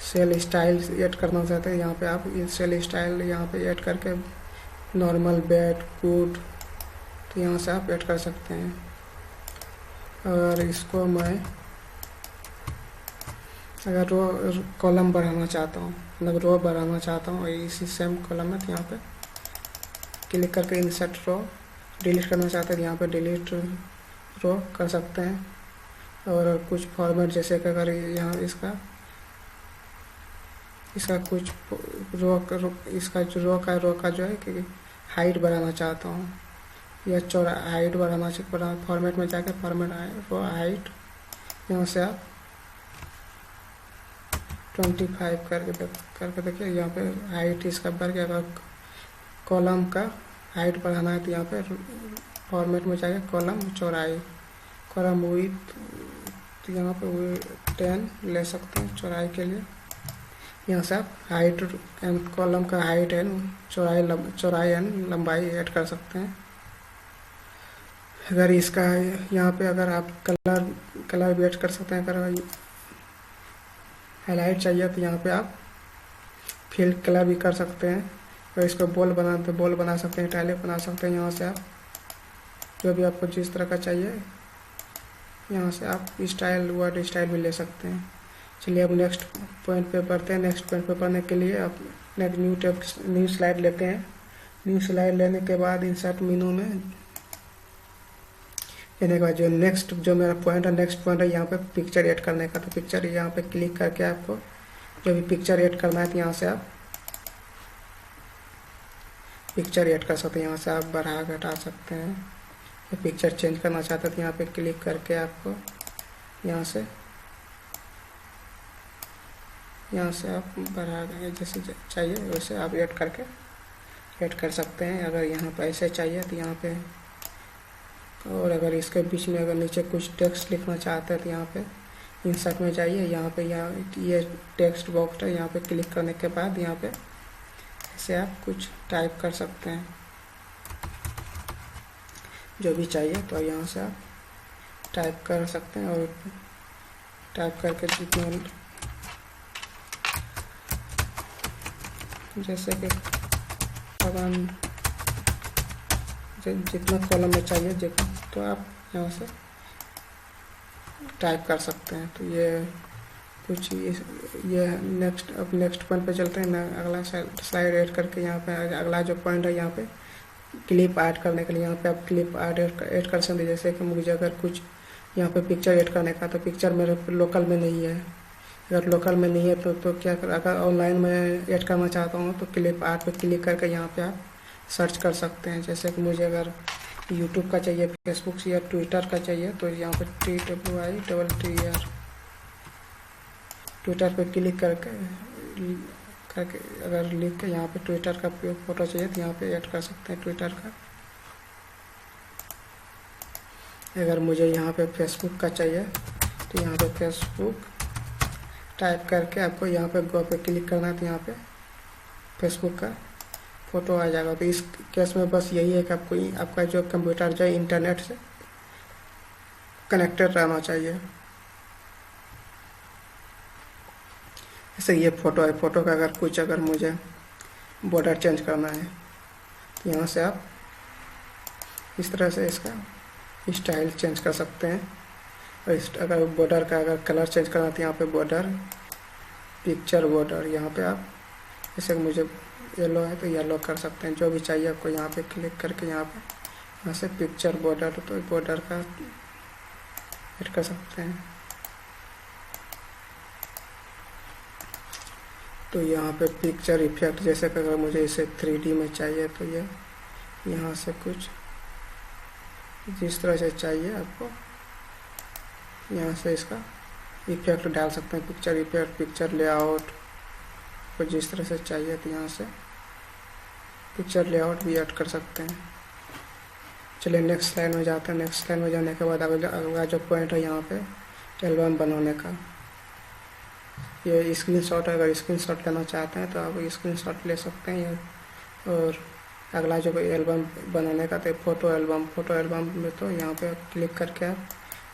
सेल स्टाइल ऐड करना चाहते हैं, यहाँ पे आप सेल स्टाइल यहाँ पे ऐड करके नॉर्मल, बेड, गुड, तो यहाँ से आप ऐड कर सकते हैं। और इसको मैं अगर रो कॉलम बढ़ाना चाहता हूँ, मतलब रो बढ़ाना चाहता हूँ इसी सेम कॉलम में, तो यहाँ पे क्लिक करके इंसर्ट रो, डिलीट करना चाहते हैं यहाँ पे डिलीट रो कर सकते हैं। और कुछ फॉर्मेट, जैसे कि अगर यहाँ इसका कुछ इसका जो रो का जो है कि हाइट बढ़ाना चाहता हूँ या चौड़ा हाइट बढ़ाना चाहिए, फॉर्मेट में जाके फॉर्मेट रो हाइट, यहाँ से आप 25 करके देखिए यहाँ पे हाइट इसका बढ़ गया। अगर कॉलम का हाइट बढ़ाना है तो यहाँ पे फॉर्मेट में जाके कॉलम चौड़ाई, कॉलम विड्थ, तो यहाँ पे 10 ले सकते हैं चौड़ाई के लिए। यहाँ से आप हाइट एंड कॉलम का हाइट एंड चौड़ाई एंड लंबाई ऐड कर सकते हैं। अगर इसका यहाँ पे अगर आप कलर भी ऐड कर सकते हैं। अगर हाईलाइट चाहिए तो यहाँ पे आप फिल कलर भी कर सकते हैं। और इसको बॉल बना सकते हैं, इटैलिक बना सकते हैं। यहाँ से आप जो भी आपको जिस तरह का चाहिए, यहाँ से आप स्टाइल, वर्ड स्टाइल भी ले सकते हैं। चलिए अब नेक्स्ट पॉइंट पे बढ़ते हैं। नेक्स्ट पॉइंट पे बढ़ने के लिए आप न्यू स्लाइड लेते हैं। न्यू स्लाइड लेने के बाद इंसर्ट मेनू में लेने के बाद जो नेक्स्ट जो मेरा पॉइंट है, नेक्स्ट पॉइंट है यहाँ पे पिक्चर ऐड करने का। तो पिक्चर यहाँ पे क्लिक करके आपको जो भी पिक्चर ऐड करना है तो यहाँ से आप पिक्चर ऐड कर सकते हैं। यहाँ से आप बढ़ा घटा सकते हैं। तो पिक्चर चेंज करना चाहते हैं तो यहाँ पे क्लिक करके आपको यहाँ से आप बढ़ा जैसे चाहिए वैसे आप ऐड कर सकते हैं। अगर यहाँ पे ऐसे चाहिए तो यहाँ पे, और अगर इसके बीच में अगर नीचे कुछ टेक्स्ट लिखना चाहते हैं तो यहाँ पे इंसर्ट में जाइए। यहाँ पे ये टेक्स्ट बॉक्स है, यहाँ पे क्लिक करने के बाद यहाँ पे ऐसे आप कुछ टाइप कर सकते हैं जो भी चाहिए। तो यहाँ से आप टाइप कर सकते हैं और टाइप करके जैसे कि जितना कॉलम में चाहिए तो आप यहाँ से टाइप कर सकते हैं। तो ये कुछ ये नेक्स्ट पॉइंट पे चलते हैं। मैं अगला स्लाइड ऐड करके यहाँ पे अगला जो पॉइंट है यहाँ पे क्लिप ऐड करने के लिए यहाँ पे आप क्लिप ऐड कर सकते हैं। जैसे कि मुझे अगर कुछ यहाँ पे पिक्चर ऐड करने का, तो पिक्चर मेरे लोकल में नहीं है। अगर लोकल में नहीं है तो क्या कर, अगर ऑनलाइन में ऐड करना चाहता हूँ तो क्लिप आर्ट पे क्लिक करके यहाँ पे आप सर्च कर सकते हैं। जैसे कि मुझे अगर यूट्यूब का चाहिए, फेसबुक या ट्विटर का चाहिए तो यहाँ पे TWITTER ट्विटर पे क्लिक करके अगर लिख के यहाँ पे ट्विटर का फोटो चाहिए तो यहाँ पे ऐड कर सकते हैं ट्विटर का। अगर मुझे यहाँ पे फेसबुक का चाहिए तो यहाँ पे फेसबुक टाइप करके आपको यहाँ पे गो पे क्लिक करना है तो यहाँ पे फेसबुक का फ़ोटो आ जाएगा। तो इस केस में बस यही है कि आपका जो कंप्यूटर जो है इंटरनेट से कनेक्टेड रहना चाहिए। जैसे ये फ़ोटो है, फ़ोटो का अगर मुझे बॉर्डर चेंज करना है तो यहाँ से आप इस तरह से इसका स्टाइल चेंज कर सकते हैं। और अगर बॉर्डर का कलर चेंज करना है तो यहाँ पे बॉर्डर, पिक्चर बॉर्डर, यहाँ पे आप जैसे मुझे येलो है तो येलो कर सकते हैं। जो भी चाहिए आपको यहाँ पे क्लिक करके यहाँ से पिक्चर बॉर्डर, तो बॉर्डर का ऐड कर सकते हैं। तो यहाँ पे पिक्चर इफेक्ट, जैसे कि अगर मुझे इसे 3D में चाहिए तो ये यहाँ से कुछ जिस तरह से चाहिए आपको यहाँ से इसका इफेक्ट डाल सकते हैं। पिक्चर इफेक्ट, पिक्चर लेआउट को जिस तरह से चाहिए तो यहाँ से पिक्चर लेआउट भी ऐड कर सकते हैं। चलिए नेक्स्ट स्लाइड में जाते हैं। नेक्स्ट स्लाइड में जाने के बाद अगला जो पॉइंट है यहाँ पे एल्बम बनाने का, ये स्क्रीनशॉट है। अगर स्क्रीनशॉट लेना चाहते हैं तो आप स्क्रीनशॉट ले सकते हैं। और अगला जो एल्बम बनाने का तो फोटो एल्बम में तो यहाँ पे क्लिक करके आप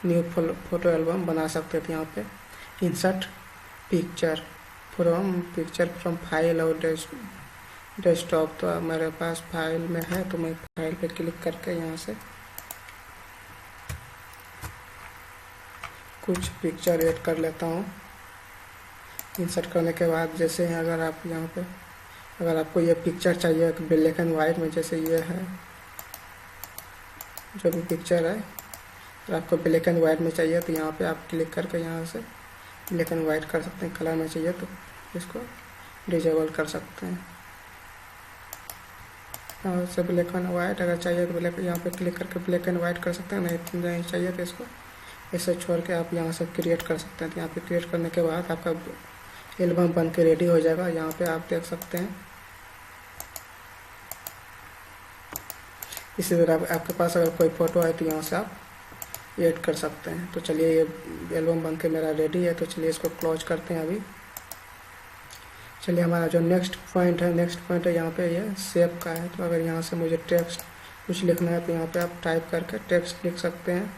न्यू फोटो एल्बम बना सकते थे। यहाँ पे इंसर्ट पिक्चर फ्रॉम फाइल और डेस्कटॉप, तो मेरे पास फाइल में है तो मैं फाइल पे क्लिक करके यहाँ से कुछ पिक्चर ऐड कर लेता हूँ। इंसर्ट करने के बाद जैसे अगर आप यहाँ पे अगर आपको ये पिक्चर चाहिए ब्लैक एंड वाइट में, जैसे ये है जो भी पिक्चर है, अगर आपको ब्लैक एंड वाइट में चाहिए तो यहाँ पे आप क्लिक करके यहाँ से ब्लैक एंड वाइट कर सकते हैं। कलर में चाहिए तो इसको डिजेबल कर सकते हैं। यहाँ से ब्लैक एंड वाइट अगर चाहिए तो ब्लैक, यहाँ पे क्लिक करके ब्लैक एंड वाइट कर सकते हैं। नहीं चाहिए तो इसको ऐसे छोड़ के आप यहाँ से क्रिएट कर सकते हैं। तो यहाँ पे क्रिएट करने के बाद आपका एल्बम बन के रेडी हो जाएगा। यहाँ पे आप देख सकते हैं। इसी तरह आपके पास अगर कोई फ़ोटो है तो यहाँ से आप ऐड कर सकते हैं। तो चलिए ये एल्बम बन के मेरा रेडी है। तो चलिए इसको क्लोज करते हैं अभी। चलिए हमारा जो नेक्स्ट पॉइंट है यहाँ पे ये सेव का है। तो अगर यहाँ से मुझे टेक्स्ट कुछ लिखना है तो यहाँ पे आप टाइप करके टेक्स्ट लिख सकते हैं।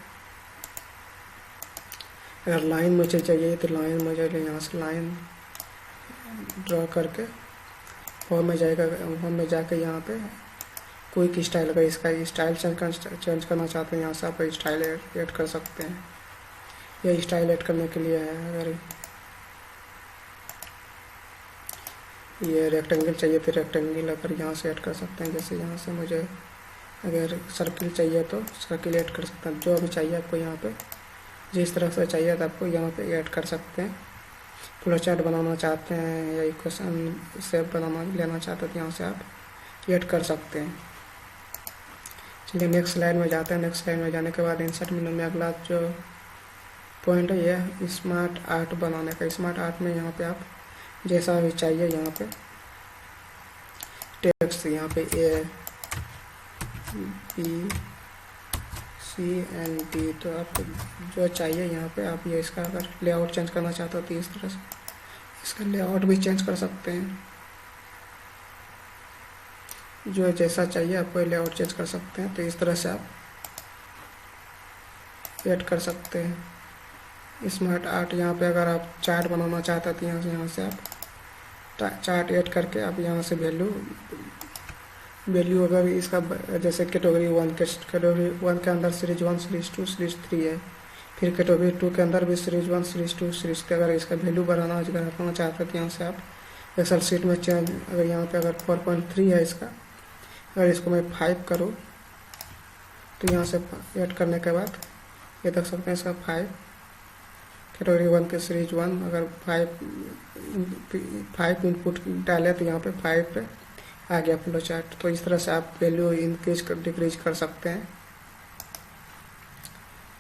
अगर लाइन मुझे चाहिए तो लाइन मुझे यहाँ से लाइन ड्रॉ करके होम में जाएगा। होम में जाके यहाँ पे क्विक स्टाइल, अगर इसका स्टाइल चेंज करना चाहते हैं यहाँ से आप स्टाइल ऐड कर सकते हैं। यह स्टाइल ऐड करने के लिए है। अगर ये रेक्टेंगल चाहिए तो रेक्टेंगल अगर यहाँ से ऐड कर सकते हैं। जैसे यहाँ से मुझे अगर सर्किल चाहिए तो सर्किल ऐड कर सकते हैं। जो भी चाहिए आपको यहाँ पे, जिस तरह से चाहिए तो आपको यहाँ पे ऐड कर सकते हैं। फ्लो चार्ट बनाना चाहते हैं या इक्वेशन शेप बनाना लेना चाहते हैं तो यहाँ से आप ऐड कर सकते हैं। चलिए नेक्स्ट स्लाइड में जाते हैं। नेक्स्ट स्लाइड में जाने के बाद इंसर्ट मेनू में अगला जो पॉइंट है ये स्मार्ट आर्ट बनाने का। स्मार्ट आर्ट में यहाँ पे आप जैसा भी चाहिए यहाँ पे टेक्स्ट, यहाँ पे ABCND, तो आप जो चाहिए यहाँ पे आप ये इसका अगर लेआउट चेंज करना चाहते हो तो इस तरह से इसका लेआउट भी चेंज कर सकते हैं। जो जैसा चाहिए आपको लेआउट चेंज कर सकते हैं। तो इस तरह से आप ऐड कर सकते हैं स्मार्ट आर्ट। यहाँ पे अगर आप चार्ट बनाना चाहते हैं तो यहाँ से आप चार्ट ऐड करके आप यहाँ से वैल्यू अगर इसका जैसे कैटेगरी 1 के अंदर सीरीज 1 सीरीज 2 सीरीज 3 है, फिर कैटेगरी 2 के अंदर भी सीरीज 1 सीरीज 2 सीरीज 3, अगर इसका वैल्यू बढ़ाना चाहते हैं तो यहाँ से आप एक्सेल शीट में चेंज, अगर यहाँ पे अगर 4.3 है इसका, अगर इसको मैं 5 करूँ तो यहाँ से ऐड करने के बाद ये देख सकते हैं इसका 5 कैटेगरी 1 के सीरीज 1 अगर 5 इनपुट डाले तो यहाँ पे 5 पे आ गया फ्लो चार्ट। तो इस तरह से आप वैल्यू इंक्रीज डिक्रीज कर सकते हैं।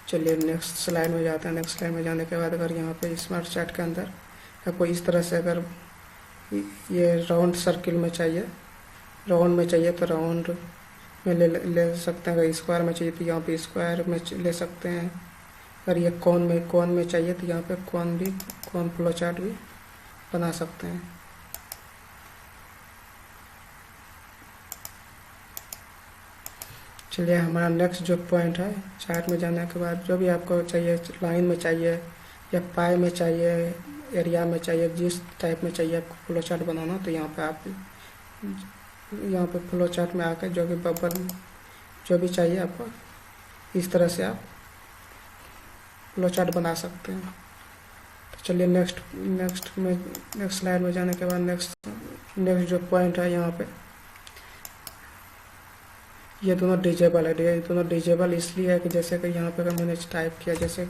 चलिए नेक्स्ट स्लाइड में जाते हैं। नेक्स्ट स्लाइड में जाने के बाद अगर यहाँ पे स्मार्ट चार्ट के अंदर आपको इस तरह से अगर ये राउंड सर्किल में चाहिए, राउंड में चाहिए तो राउंड में ले सकते हैं। अगर स्क्वायर में चाहिए तो यहाँ पे स्क्वायर में ले सकते हैं। अगर ये कोन में चाहिए तो यहाँ पे कोन फ्लो चार्ट भी बना सकते हैं। चलिए हमारा नेक्स्ट जो पॉइंट है, चार्ट में जाने के बाद जो भी आपको चाहिए, लाइन में चाहिए या पाई में चाहिए, एरिया में चाहिए, जिस टाइप में चाहिए आपको फ्लो चार्ट बनाना, तो यहाँ पे आप यहाँ पे फ्लो चार्ट में आकर जो भी बबल जो भी चाहिए आपको इस तरह से आप फ्लो चार्ट बना सकते हैं। तो चलिए नेक्स्ट स्लाइड में जाने के बाद नेक्स्ट जो पॉइंट है, यहाँ पे ये दोनों डिजेबल है। ये दोनों डिजेबल इसलिए है कि जैसे कि यहाँ पे अगर मैंने टाइप किया जैसे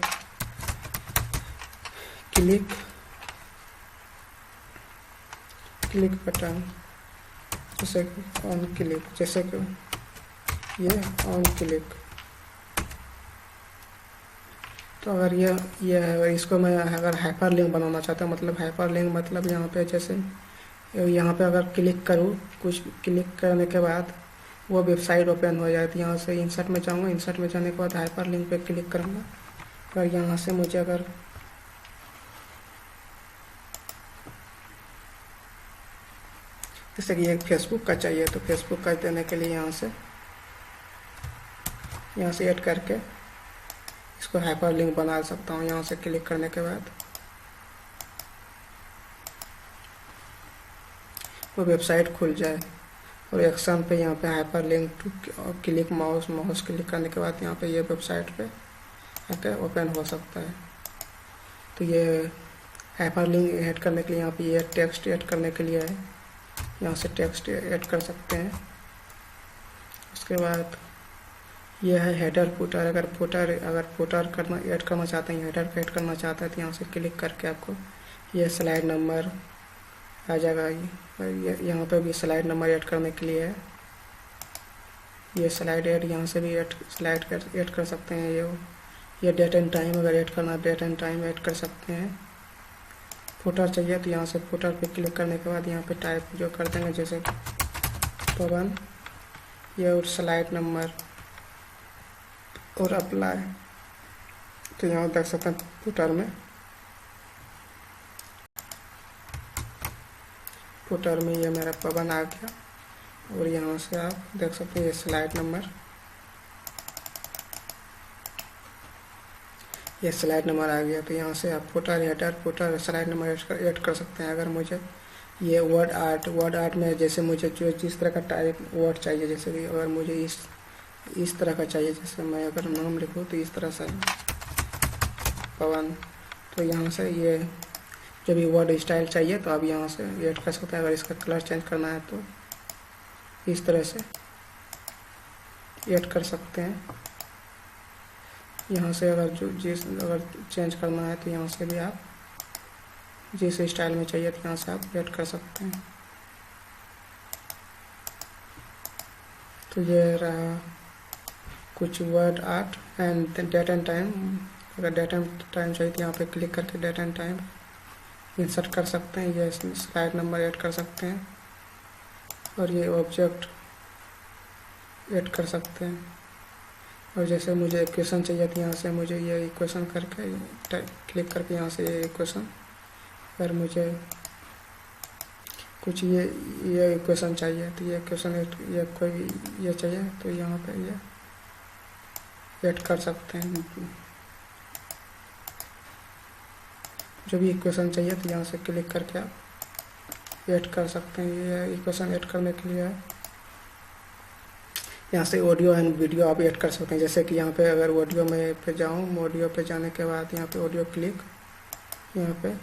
क्लिक बटन, जैसे ऑन क्लिक, जैसे कि ये ऑन क्लिक, तो अगर ये है, इसको मैं अगर हाइपर लिंक बनाना चाहता हूँ, मतलब हाइपर लिंक मतलब यहाँ पे जैसे यहाँ पे अगर क्लिक करूँ, कुछ क्लिक करने के बाद वो वेबसाइट ओपन हो जाए, तो यहाँ से इंसर्ट में जाऊँगा। इंसर्ट में जाने के बाद हाइपर लिंक पे क्लिक करूँगा। अगर यहाँ से मुझे अगर जैसे कि एक फेसबुक का चाहिए तो फेसबुक का देने के लिए यहाँ से ऐड करके इसको हाइपर लिंक बना सकता हूँ। यहाँ से क्लिक करने के बाद वो वेबसाइट खुल जाए और एक्शन पे यहाँ पे hyperlink to click mouse click करने के बाद यहाँ पे ये वेबसाइट पे आके ओपन हो सकता है। तो ये हाइपर लिंक ऐड करने के लिए यहाँ पे ये टेक्स्ट ऐड करने के लिए है, यहाँ से टेक्स्ट ऐड कर सकते हैं। उसके बाद ये है हेडर फुटर। अगर फुटर करना ऐड करना चाहते हैं, हेडर ऐड करना चाहते हैं तो यहाँ से क्लिक करके आपको ये स्लाइड नंबर आ जाएगा। यहाँ पे भी स्लाइड नंबर ऐड करने के लिए है, ये स्लाइड ऐड यहाँ से भी ऐड कर सकते हैं। ये डेट एंड टाइम अगर ऐड करना, डेट एंड टाइम ऐड कर सकते हैं। फुटर चाहिए तो यहाँ से फुटर पे क्लिक करने के बाद यहाँ पे टाइप जो कर देंगे, जैसे पवन, ये और स्लाइड नंबर और अप्लाई, तो यहाँ देख सकते हैं फुटर में ये मेरा पवन आ गया। और यहाँ से आप देख सकते हैं ये स्लाइड नंबर आ गया। तो यहाँ से आप फुटर स्लाइड नंबर ऐड कर सकते हैं। अगर मुझे ये वर्ड आर्ट में जैसे मुझे जिस तरह का टाइप वर्ड चाहिए, जैसे कि अगर मुझे इस तरह का चाहिए, जैसे मैं अगर नाम लिखूँ तो इस तरह से पवन, तो यहाँ से ये जो भी वर्ड स्टाइल चाहिए तो आप यहाँ से ऐड कर सकते हैं। अगर इसका कलर चेंज करना है तो इस तरह से ऐड कर सकते हैं। यहाँ से अगर चेंज करना है तो यहाँ से भी आप जिस स्टाइल में चाहिए तो यहाँ से आप ऐड कर सकते हैं। तो ये रहा कुछ word art and date and time. अगर डेट एंड टाइम चाहिए तो यहाँ पे क्लिक करके डेट एंड टाइम इंसर्ट कर सकते हैं। ये स्लाइड नंबर ऐड कर सकते हैं और ये ऑब्जेक्ट ऐड कर सकते हैं। और जैसे मुझे इक्वेशन चाहिए तो यहाँ से मुझे ये इक्वेशन करके क्लिक करके यहाँ से ये इक्वेशन, अगर मुझे कुछ ये इक्वेशन चाहिए तो ये इक्वेशन ये कोई ये चाहिए तो यहाँ पे ये ऐड कर सकते हैं। जो भी इक्वेशन चाहिए तो यहाँ से क्लिक करके आप ऐड कर सकते हैं। ये इक्वेशन ऐड करने के लिए यहाँ से ऑडियो एंड वीडियो आप ऐड कर सकते हैं। जैसे कि यहाँ पे अगर ऑडियो में पे जाऊँ, ऑडियो पे जाने के बाद यहाँ पे ऑडियो क्लिक, यहाँ पे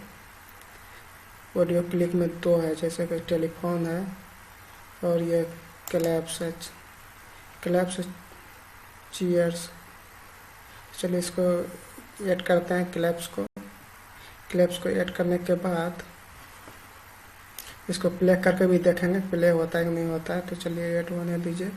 ऑडियो क्लिक में दो है, जैसे कि टेलीफोन है और ये क्लैप्स है, क्लैप्स चीयर्स। चलिए इसको ऐड करते हैं क्लैप्स को ऐड करने के बाद इसको प्ले करके भी देखेंगे प्ले होता है कि नहीं होता है। तो चलिए ऐड होने दीजिए।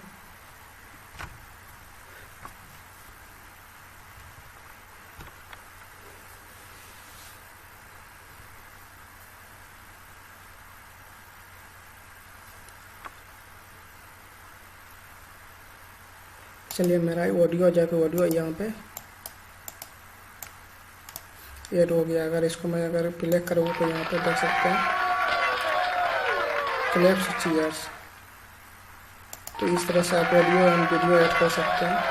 चलिए मेरा ऑडियो जाके ऑडियो यहाँ पे ऐड हो गया। अगर इसको मैं अगर प्ले करूँ तो यहाँ पे देख सकते हैं क्लैप्स चीयर्स। तो इस तरह से आप ऑडियो एंड वीडियो ऐड कर सकते हैं।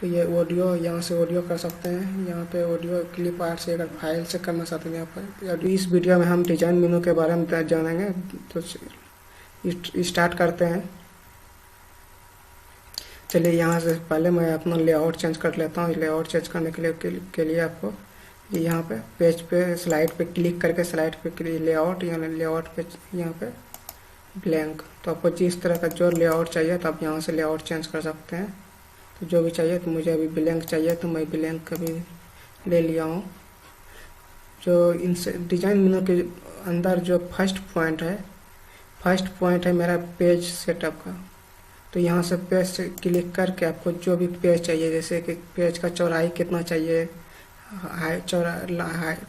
तो ये ऑडियो यहाँ से ऑडियो कर सकते हैं। यहाँ पे ऑडियो क्लिप आर्ट से अगर फाइल से करना चाहते हैं यहाँ पर। अभी इस वीडियो में हम डिजाइन मेनू के बारे में जानेंगे। तो स्टार्ट करते हैं। चलिए यहाँ से पहले मैं अपना लेआउट चेंज कर लेता हूँ। लेआउट चेंज करने के लिए आपको यहाँ पे पेज पे स्लाइड पे क्लिक करके स्लाइड पे लेआउट या लेआउट पे यहाँ पे ब्लैंक। तो आपको जिस तरह का जो लेआउट चाहिए तो आप यहाँ से लेआउट चेंज कर सकते हैं। तो जो भी चाहिए, तो मुझे अभी ब्लैंक चाहिए तो मैं ब्लैंक का भी ले लिया हूँ। जो इनसे डिजाइन मेनू के अंदर जो फर्स्ट पॉइंट है मेरा पेज सेटअप का। तो यहाँ से पेज से क्लिक करके आपको जो भी पेज चाहिए, जैसे कि पेज का चौड़ाई कितना चाहिए,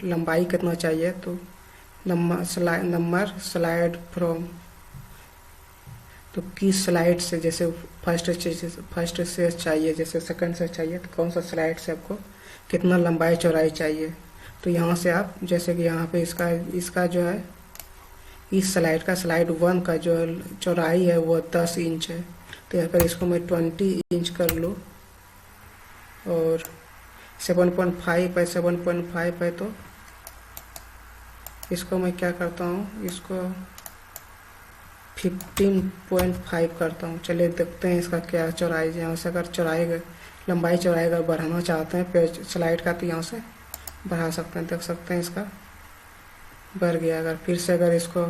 लंबाई कितना चाहिए, तो नंबर स्लाइड फ्रॉम, तो किस स्लाइड से, जैसे फर्स्ट से चाहिए, जैसे सेकंड से चाहिए, तो कौन सा स्लाइड से आपको कितना लंबाई चौड़ाई चाहिए। तो यहाँ से आप जैसे कि यहाँ पे इसका जो है इस स्लाइड का स्लाइड 1 का जो चौड़ाई है वो 10 इंच है। तो अगर इसको मैं 20 इंच कर लूँ और 7.5 है तो इसको मैं क्या करता हूँ, इसको 15.5 करता हूँ। चलिए देखते हैं इसका क्या चौड़ाई। यहाँ से अगर लंबाई चौड़ाई अगर बढ़ाना चाहते हैं पेज स्लाइड का तो यहाँ से बढ़ा सकते हैं। देख सकते हैं इसका बढ़ गया। अगर फिर से अगर इसको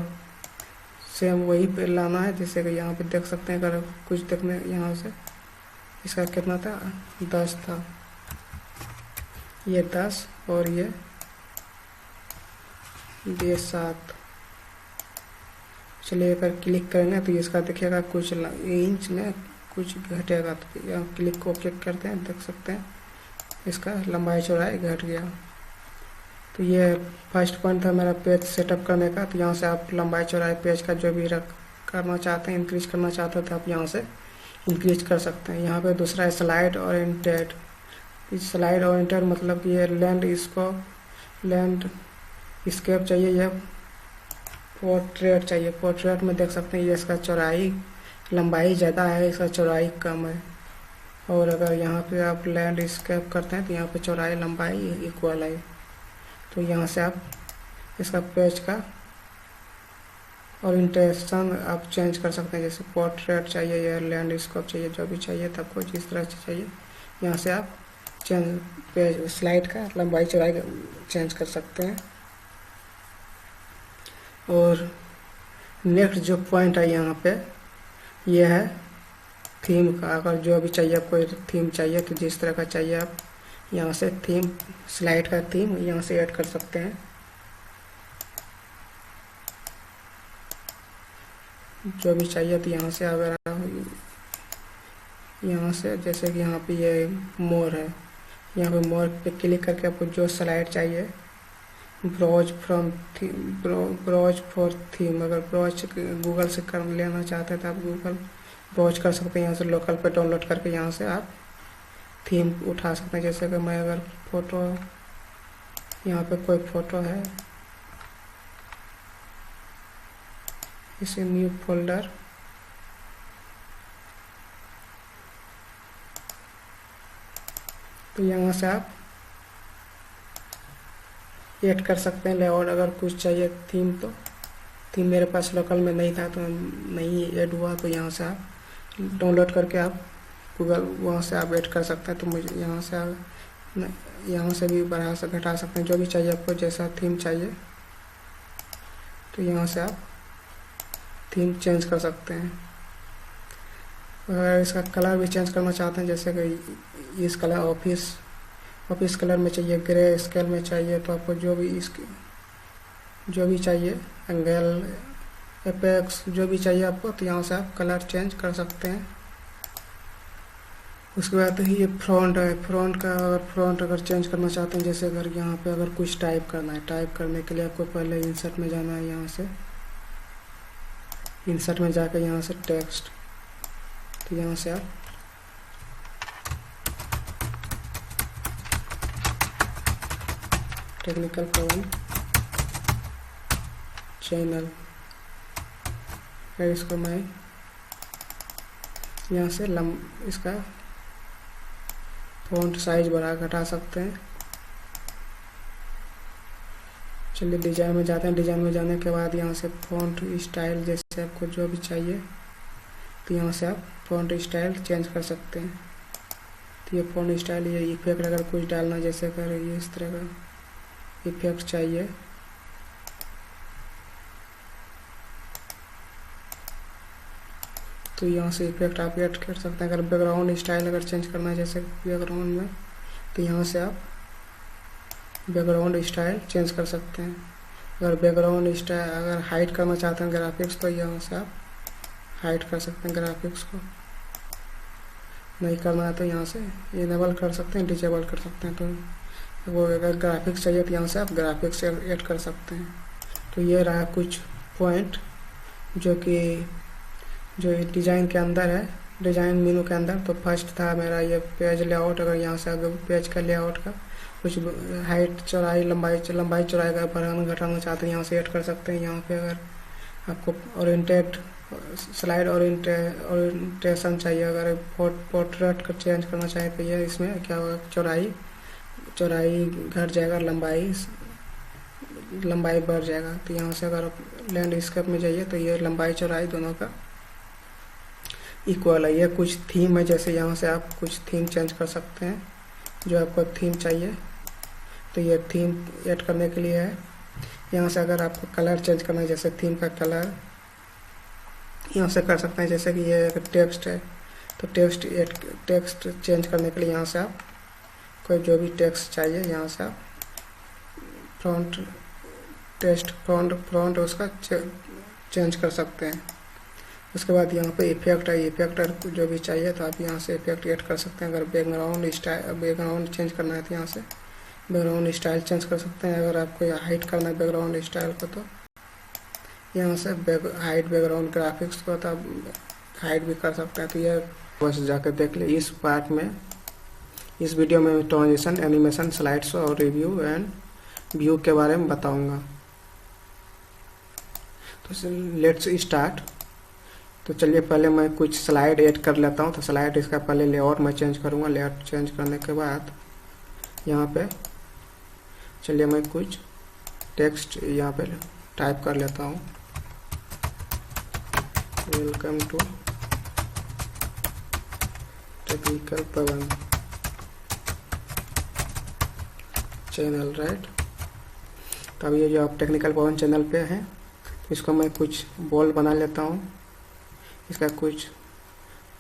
सेम वही पे लाना है, जैसे कि यहाँ पे देख सकते हैं, अगर कुछ देखने यहाँ से इसका कितना था, 10 था, ये 10 और ये 7। चलिए अगर क्लिक करेंगे तो इसका देखिएगा कुछ इंच में कुछ घटेगा। तो यहाँ क्लिक को क्लिक करते हैं, देख सकते हैं इसका लंबाई चौड़ाई घट गया। तो ये फर्स्ट पॉइंट था मेरा पेज सेटअप करने का। तो यहाँ से आप लंबाई चौड़ाई पेज का जो भी करना चाहते हैं, इंक्रीज करना चाहते हैं तो आप यहाँ से इंक्रीज कर सकते हैं। यहाँ पे दूसरा है स्लाइड ओरिएंटेड। स्लाइड ओरिएंटेड मतलब कि ये लैंडस्केप चाहिए, यह पोर्ट्रेट चाहिए। पोर्ट्रेट में देख सकते हैं ये इसका चौड़ाई लंबाई ज़्यादा है, इसका चौड़ाई कम है। और अगर यहाँ पे आप लैंडस्केप करते हैं तो यहाँ पे चौड़ाई लंबाई इक्वल है। तो यहाँ से आप इसका पेज का ओरिएंटेशन आप चेंज कर सकते हैं। जैसे पोर्ट्रेट चाहिए या लैंडस्केप चाहिए, जो भी चाहिए तो आपको जिस तरह से चाहिए यहाँ से आप चेंज पेज स्लाइड का लंबाई चौड़ाई चेंज कर सकते हैं। और नेक्स्ट जो पॉइंट है यहाँ पे ये है थीम का। अगर जो भी चाहिए कोई थीम चाहिए तो जिस तरह का चाहिए आप यहाँ से थीम स्लाइड का थीम यहाँ से ऐड कर सकते हैं। जो भी चाहिए तो यहाँ से अगर यहाँ से जैसे कि यहाँ पे ये मोर है, यहाँ पे मोर पे क्लिक करके आपको जो स्लाइड चाहिए browse from theme browse for theme, अगर ब्राउज गूगल से कर लेना चाहते हैं तो आप गूगल ब्राउज कर सकते हैं। यहाँ से लोकल पे डाउनलोड करके यहाँ से आप थीम उठा सकते हैं। जैसे कि मैं अगर फोटो यहाँ पे कोई फोटो है, इसे न्यू फोल्डर तो यहाँ से आप ऐड कर सकते हैं लेआउट। अगर कुछ चाहिए थीम तो थीम मेरे पास लोकल में नहीं था तो नहीं ऐड हुआ, तो यहाँ से आप डाउनलोड करके आप गूगल वहाँ से आप ऐड कर सकते हैं। तो मुझे यहाँ से आप यहाँ से भी बढ़ा से घटा सकते हैं, जो भी चाहिए आपको जैसा थीम चाहिए तो यहाँ से आप थीम चेंज कर सकते हैं। अगर इसका कलर भी चेंज करना चाहते हैं, जैसे कि इस कलर ऑफिस कलर में चाहिए, ग्रे स्केल में चाहिए, तो आपको जो भी चाहिए एंगल एपेक्स जो भी चाहिए आपको तो यहाँ से आप कलर चेंज कर सकते हैं। उसके बाद ये फ्रंट है, फ्रंट अगर चेंज करना चाहते हैं, जैसे अगर यहाँ पे अगर कुछ टाइप करना है, टाइप करने के लिए आपको पहले इंसर्ट में जाना है। यहाँ से इंसर्ट में जाकर यहाँ से टेक्स्ट, तो यहाँ से आप टेक्निकल पॉइंट चैनल है, इसको मैं यहाँ से इसका फ़ॉन्ट साइज बढ़ा घटा सकते हैं। चलिए डिज़ाइन में जाते हैं। डिज़ाइन में जाने के बाद यहाँ से फ़ॉन्ट स्टाइल जैसे आपको जो भी चाहिए तो यहाँ से आप फ़ॉन्ट स्टाइल चेंज कर सकते हैं। तो ये फ़ॉन्ट स्टाइल, ये इफेक्ट अगर कुछ डालना, जैसे अगर ये इस तरह का इफेक्ट चाहिए तो यहाँ से इफेक्ट आप ऐड कर सकते हैं। अगर बैकग्राउंड स्टाइल अगर चेंज करना है, जैसे बैकग्राउंड में, तो यहाँ से आप बैकग्राउंड स्टाइल चेंज कर सकते हैं। अगर बैकग्राउंड स्टाइल अगर हाइड करना चाहते हैं ग्राफिक्स, तो यहाँ से आप हाइड कर सकते हैं ग्राफिक्स को। नहीं करना है तो यहाँ से इनेबल कर सकते हैं, डिसेबल कर सकते हैं। तो वो अगर ग्राफिक्स चाहिए तो यहाँ से आप ग्राफिक्स ऐड कर सकते हैं। तो ये रहा कुछ पॉइंट जो डिज़ाइन के अंदर है, डिज़ाइन मेनू के अंदर। तो फर्स्ट था मेरा ये पेज लेआउट। अगर यहाँ से अगर पेज का लेआउट का कुछ हाइट चौड़ाई लंबाई चौड़ाई का बढ़ाना घटाना चाहते हैं, यहाँ से ऐड कर सकते हैं। यहाँ पे अगर आपको ओरिएंटेड स्लाइड ओरिएंटेशन चाहिए, अगर पोर्ट्रेट का चेंज करना चाहे तो ये इसमें क्या होगा, चौड़ाई घट जाएगा, लंबाई बढ़ जाएगा। तो यहाँ से अगर लैंडस्केप में जाइए तो ये लंबाई चौड़ाई दोनों का इक्वल है। ये कुछ थीम है, जैसे यहाँ से आप कुछ थीम चेंज कर सकते हैं जो आपको थीम चाहिए। तो ये थीम ऐड करने के लिए है। यहाँ से अगर आपको कलर चेंज करना है, जैसे थीम का कलर यहाँ से कर सकते हैं। जैसे कि ये अगर टेक्स्ट है तो टेक्स्ट चेंज करने के लिए यहाँ से आप कोई जो भी टेक्स्ट चाहिए यहाँ से आप फ्रंट उसका चेंज कर सकते हैं। उसके बाद यहाँ पे इफेक्ट है, इफेक्ट जो भी चाहिए तो आप यहाँ से इफेक्ट ऐड कर सकते हैं। अगर बैकग्राउंड चेंज करना है तो यहाँ से बैकग्राउंड स्टाइल चेंज कर सकते हैं। अगर आपको हाइड करना है बैकग्राउंड स्टाइल को तो यहाँ से हाइड बैकग्राउंड ग्राफिक्स को तो आप हाइड भी कर सकते हैं। तो ये बस जाकर देख ले। इस पार्ट में, इस वीडियो में ट्रांजिशन, एनिमेशन, स्लाइड शो और रिव्यू एंड व्यू के बारे में बताऊंगा। तो लेट्स स्टार्ट। तो चलिए पहले मैं कुछ स्लाइड ऐड कर लेता हूँ। तो स्लाइड इसका पहले लेआउट मैं चेंज करूँगा। लेआउट चेंज करने के बाद यहाँ पे चलिए मैं कुछ टेक्स्ट यहाँ पे टाइप कर लेता हूँ। Welcome to technical Pawan. Channel, right. तो अब ये जो आप टेक्निकल पवन चैनल पे हैं, तो इसको मैं कुछ बोल्ड बना लेता हूँ। इसका कुछ,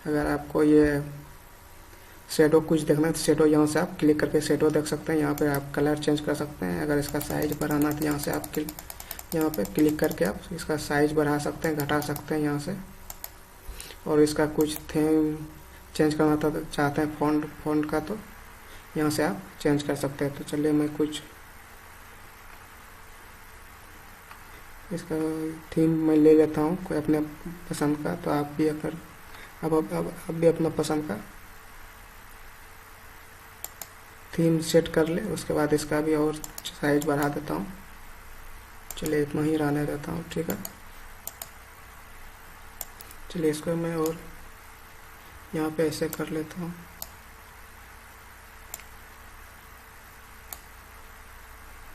अगर आपको ये शेडो कुछ देखना है तो शेडो यहाँ से आप क्लिक करके शेडो देख सकते हैं। यहाँ पे आप कलर चेंज कर सकते हैं। अगर इसका साइज बढ़ाना है तो यहाँ से आप यहाँ पे क्लिक करके आप इसका साइज बढ़ा सकते हैं, घटा सकते हैं यहाँ से। और इसका कुछ थीम चेंज करना तो चाहते हैं फॉन्ट का, तो यहाँ से आप चेंज कर सकते हैं। तो चलिए मैं कुछ इसका थीम मैं ले लेता हूँ कोई अपने पसंद का। तो आप भी अगर अब भी अपना पसंद का थीम सेट कर ले। उसके बाद इसका भी और साइज बढ़ा देता हूँ। चलिए इतना ही रहने देता हूँ, ठीक है। चलिए इसको मैं और यहाँ पे ऐसे कर लेता हूँ,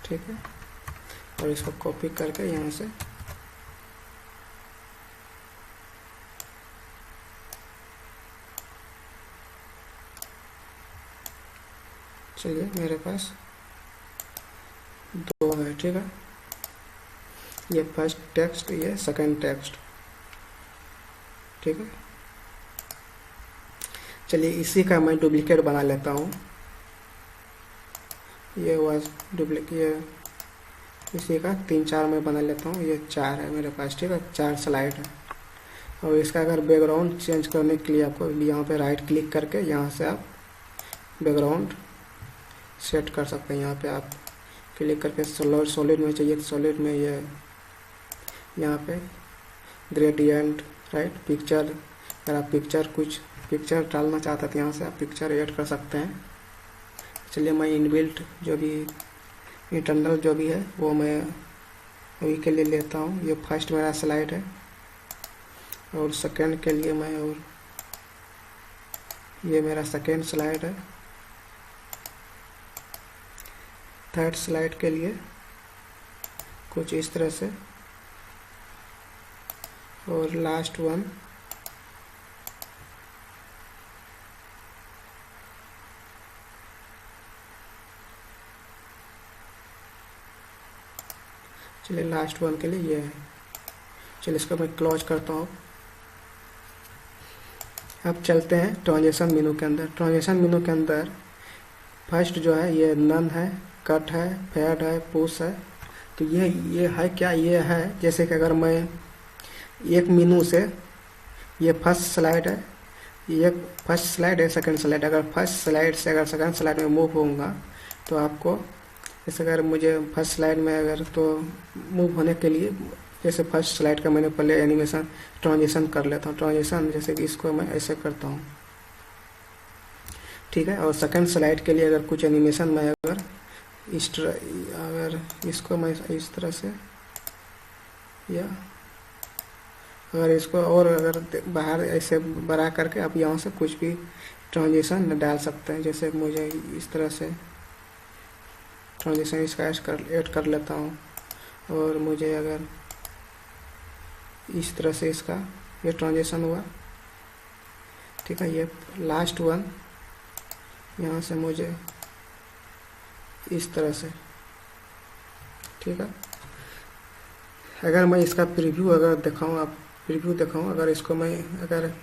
ठीक है। और इसको कॉपी करके यहाँ से चलिए मेरे पास 2 है, ठीक है। ये फर्स्ट टेक्स्ट, ये सेकंड टेक्स्ट, ठीक है। चलिए इसी का मैं डुप्लीकेट बना लेता हूँ। ये वाज डुप्लीकेट, इसी का 3-4 में बना लेता हूँ। ये 4 है मेरे पास, ठीक है। 4 स्लाइड है। और इसका अगर बैकग्राउंड चेंज करने के लिए आपको यहाँ पे राइट क्लिक करके यहाँ से आप बैकग्राउंड सेट कर सकते हैं। यहाँ पे आप क्लिक करके सॉलिड में चाहिए तो सॉलिड में ये यहाँ पे ग्रेडियंट, राइट, पिक्चर। अगर आप कुछ पिक्चर डालना चाहते हैं तो यहाँ से आप पिक्चर ऐड कर सकते हैं। चलिए मैं इनबिल्ट जो भी इंटरनल जो भी है वो मैं अभी के लिए लेता हूँ। ये फर्स्ट मेरा स्लाइड है और सेकंड के लिए मैं, और ये मेरा सेकंड स्लाइड है। थर्ड स्लाइड के लिए कुछ इस तरह से, और लास्ट वन चलिए लास्ट वन के लिए ये है। चलिए इसको मैं क्लोज करता हूँ। अब चलते हैं ट्रांजिशन मेनू के अंदर। ट्रांजिशन मेनू के अंदर फर्स्ट जो है ये नन है, कट है, फेड है, पुश है। तो ये है क्या, ये है जैसे कि अगर मैं एक मेनू से, ये फर्स्ट स्लाइड है, ये फर्स्ट स्लाइड है, सेकंड स्लाइड। अगर फर्स्ट स्लाइड से अगर सेकंड स्लाइड में मूव होऊंगा तो आपको, जैसे अगर मुझे फर्स्ट स्लाइड में अगर तो मूव होने के लिए, जैसे फर्स्ट स्लाइड का मैंने पहले एनिमेशन ट्रांजिशन कर लेता हूँ। ट्रांजिशन जैसे कि इसको मैं ऐसे करता हूँ, ठीक है। और सेकंड स्लाइड के लिए अगर कुछ एनिमेशन मैं अगर इसको मैं इस तरह से, या अगर इसको और अगर बाहर ऐसे बड़ा करके आप यहाँ से कुछ भी ट्रांजिशन डाल सकते हैं। जैसे मुझे इस तरह से ट्रांजिशन इसका ऐड कर लेता हूँ। और मुझे अगर इस तरह से इसका ये ट्रांजिशन हुआ, ठीक है। ये लास्ट वन यहाँ से मुझे इस तरह से, ठीक है। अगर मैं इसका प्रीव्यू अगर दिखाऊँ, आप प्रीव्यू दिखाऊँ, अगर इसको मैं अगर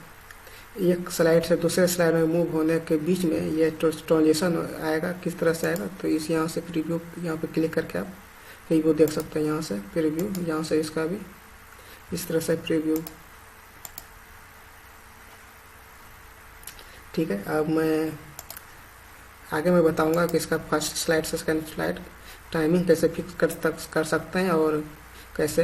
एक स्लाइड से दूसरे स्लाइड में मूव होने के बीच में ये ट्रांजिशन आएगा, किस तरह से आएगा, तो इस यहाँ से प्रीव्यू, यहाँ पे क्लिक करके आप प्रीव्यू देख सकते हैं। यहाँ से प्रीव्यू, यहाँ से इसका भी इस तरह से प्रीव्यू, ठीक है। अब मैं आगे मैं बताऊंगा कि इसका फर्स्ट स्लाइड से सेकंड स्लाइड टाइमिंग कैसे फिक्स कर सकते हैं और कैसे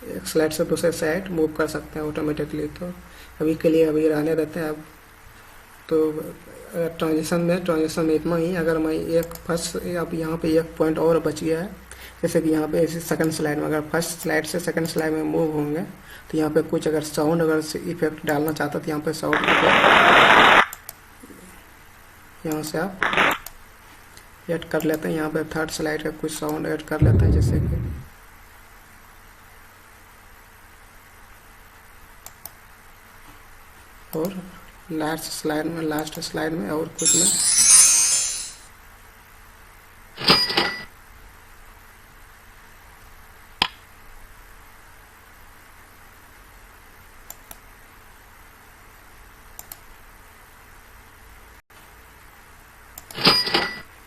एक स्लाइड से दूसरे साइड मूव कर सकते हैं ऑटोमेटिकली। तो अभी के लिए अभी रहने देते हैं। अब तो ट्रांजिशन में इतना ही। अगर मैं एक फर्स्ट, अब यहाँ पे एक पॉइंट और बच गया है, जैसे कि यहाँ पे इसी सेकंड स्लाइड में अगर फर्स्ट स्लाइड से सेकंड स्लाइड में मूव होंगे तो यहाँ पे कुछ अगर साउंड अगर इफेक्ट डालना चाहता तो यहाँ पे साउंड इफेक्ट यहाँ से आप ऐड कर लेते हैं। यहाँ पे थर्ड स्लाइड का कुछ साउंड ऐड कर लेते हैं, जैसे कि और लास्ट स्लाइड में और कुछ में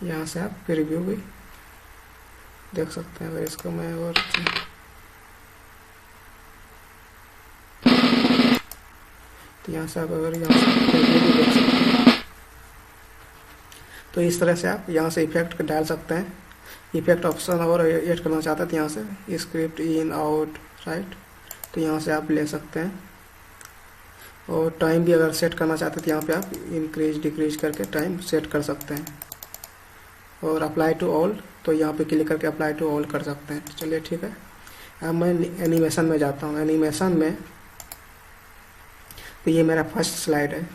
यहाँ से आप प्रीव्यू भी देख सकते हैं। अगर इसको मैं और तो यहाँ से आप अगर यहाँ से प्रीव्यू भी देख सकते हैं। तो इस तरह से आप यहाँ से इफेक्ट डाल सकते हैं। इफेक्ट ऑप्शन और ऐड करना चाहते हैं तो यहाँ से स्क्रिप्ट इन आउट राइट, तो यहाँ से आप ले सकते हैं। और टाइम भी अगर सेट करना चाहते हैं तो यहाँ पे आप इंक्रीज डिक्रीज करके टाइम सेट कर सकते हैं। और अप्लाई टू ऑल, तो यहाँ पे क्लिक करके अप्लाई टू ऑल कर सकते हैं। चलिए ठीक है, अब मैं एनिमेशन में जाता हूँ। एनिमेशन में तो ये मेरा फर्स्ट स्लाइड है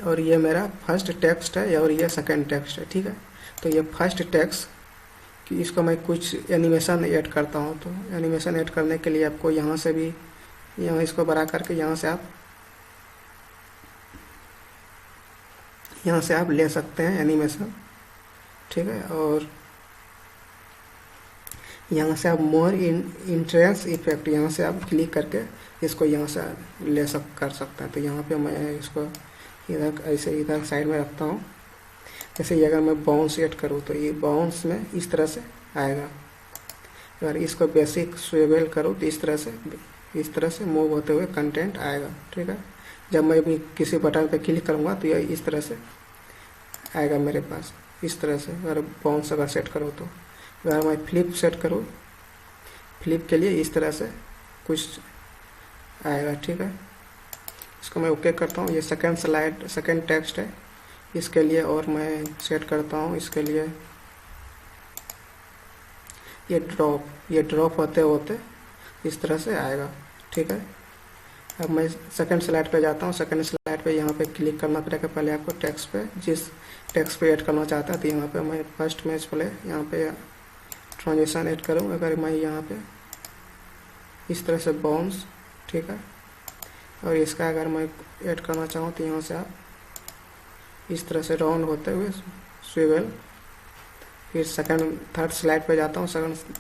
और ये मेरा फर्स्ट टेक्स्ट है और ये सेकंड टेक्स्ट है। ठीक है, तो ये फर्स्ट टेक्स्ट कि इसको मैं कुछ एनिमेशन ऐड करता हूँ। तो एनिमेशन ऐड करने के लिए आपको यहाँ से भी यहाँ इसको बड़ा करके यहाँ से आप ले सकते हैं एनिमेशन। ठीक है, और यहाँ से आप मोर इंट्रेंस इफेक्ट यहाँ से आप क्लिक करके इसको यहाँ से कर सकते हैं। तो यहाँ पे मैं इसको इधर ऐसे इधर साइड में रखता हूँ। जैसे ये अगर मैं बाउंस ऐड करूँ तो ये बाउंस में इस तरह से आएगा। अगर इसको बेसिक स्वेबल करूँ तो इस तरह से मूव होते हुए कंटेंट आएगा। ठीक है, जब मैं भी किसी बटन पे क्लिक करूँगा तो ये इस तरह से आएगा मेरे पास। इस तरह से अगर बाउंस अगर सेट करो तो अगर मैं फ्लिप सेट करूँ, फ्लिप के लिए इस तरह से कुछ आएगा। ठीक है, इसको मैं ओके करता हूँ। ये सेकंड टेक्स्ट है, इसके लिए और मैं सेट करता हूँ। इसके लिए ये ड्रॉप होते होते इस तरह से आएगा। ठीक है, अब मैं सेकंड स्लाइड पे जाता हूँ। सेकंड स्लाइड पे यहाँ पे क्लिक करना पड़ेगा पहले आपको टेक्स्ट पे, जिस टेक्स्ट पे ऐड करना चाहता है। तो यहाँ पे मैं फर्स्ट में पहले यहाँ पे ट्रांजिशन ऐड करूँ। अगर मैं यहाँ पे इस तरह से बाउंस, ठीक है, और इसका अगर मैं ऐड करना चाहूँ तो यहाँ से आप इस तरह से राउंड होते हुए स्विवेल। फिर थर्ड स्लाइड पे जाता हूँ।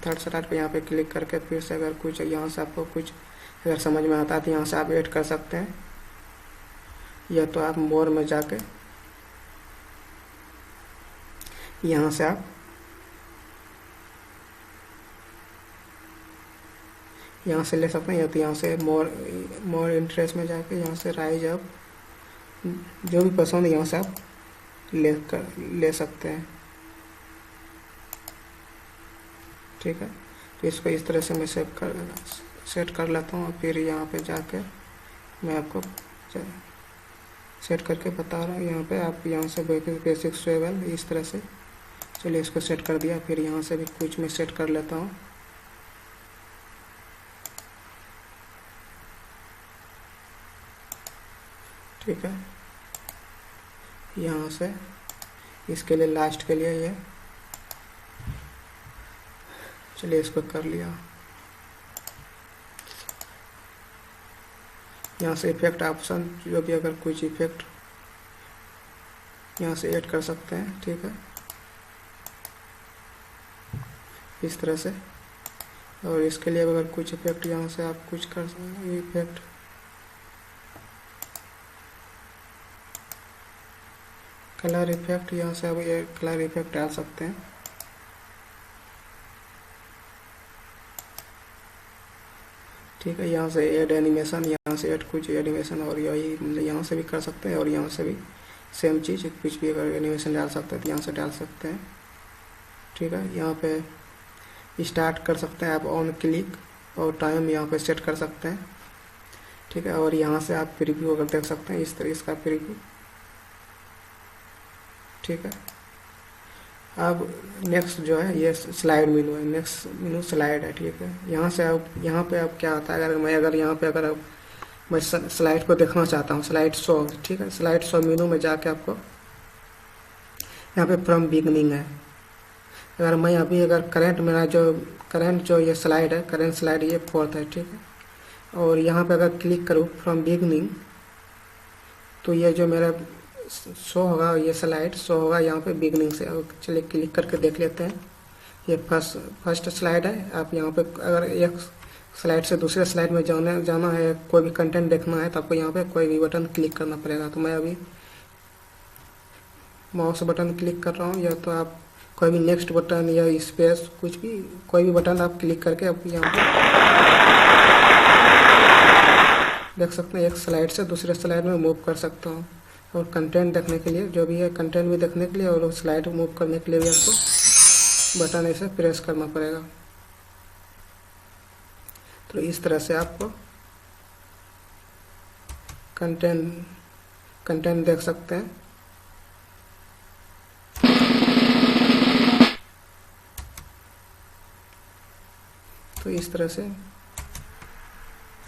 थर्ड स्लाइड पे यहाँ पे क्लिक करके फिर से अगर कुछ यहाँ से आपको कुछ अगर समझ में आता है तो यहाँ से आप ऐड कर सकते हैं, या तो आप मोर में जाके यहाँ से आप यहाँ से ले सकते हैं, या तो यहाँ से मोर इंटरेस्ट में जाके यहाँ से राइज अप, जो भी पसंद है यहाँ से आप ले सकते हैं। ठीक है, तो इसको इस तरह से मैं सेट कर लेता हूँ। फिर यहाँ पे जाके मैं आपको सेट करके बता रहा हूँ। यहाँ पे आप यहाँ से बेसिक स्वेबल इस तरह से, चलिए इसको सेट कर दिया। फिर यहाँ से भी कुछ मैं सेट कर लेता हूँ। ठीक है, यहाँ से इसके लिए लास्ट के लिए ये, चलिए इसको कर लिया। यहाँ से इफेक्ट ऑप्शन, जो भी अगर कुछ इफेक्ट यहाँ से ऐड कर सकते हैं। ठीक है, इस तरह से। और इसके लिए अगर कुछ इफेक्ट यहाँ से आप कुछ कर सकते हैं, इफेक्ट कलर इफेक्ट, यहाँ से आप ये कलर इफेक्ट डाल सकते हैं। ठीक है, यहाँ से ऐड एनिमेशन, यहाँ से ऐड कुछ एनिमेशन, और यही मतलब यहाँ से भी कर सकते हैं और यहाँ से भी सेम चीज़ कुछ भी अगर एनिमेशन डाल सकते हैं तो यहाँ से डाल सकते हैं। ठीक है, यहाँ पे स्टार्ट कर सकते हैं आप ऑन क्लिक, और टाइम यहाँ पे सेट कर सकते हैं। ठीक है, और यहाँ से आप प्रीव्यू अगर देख सकते हैं इस तरह इसका प्रीव्यू। ठीक है, अब नेक्स्ट जो है ये स्लाइड मेनू है। नेक्स्ट मेनू स्लाइड है। ठीक है, यहाँ से आप यहाँ पे अब क्या आता है, अगर यहाँ पे अगर मैं स्लाइड को देखना चाहता हूँ, स्लाइड शो। ठीक है, स्लाइड शो मेनू में जाके आपको यहाँ पे फ्रॉम बिगनिंग है। अगर मैं अगर करंट जो ये स्लाइड है, करंट स्लाइड ये 4th है। ठीक है, और यहाँ पे अगर क्लिक करूँ फ्रॉम बिगनिंग तो ये जो मेरा शो होगा, ये स्लाइड शो होगा यहाँ पे बिगनिंग से। चलिए क्लिक करके देख लेते हैं। ये फर्स्ट स्लाइड है। आप यहाँ पे अगर एक स्लाइड से दूसरे स्लाइड में जाना है, कोई भी कंटेंट देखना है, तो आपको यहाँ पे कोई भी बटन क्लिक करना पड़ेगा। तो मैं अभी माउस बटन क्लिक कर रहा हूँ, या तो आप कोई भी नेक्स्ट बटन या स्पेस कुछ भी कोई भी बटन आप क्लिक करके अब यहाँ पे देख सकते हैं एक स्लाइड से दूसरे स्लाइड में मूव कर सकता हूँ। और कंटेंट देखने के लिए जो भी है, कंटेंट भी देखने के लिए और स्लाइड मूव करने के लिए भी आपको बटन ऐसे प्रेस करना पड़ेगा। तो इस तरह से आपको कंटेंट देख सकते हैं। तो इस तरह से,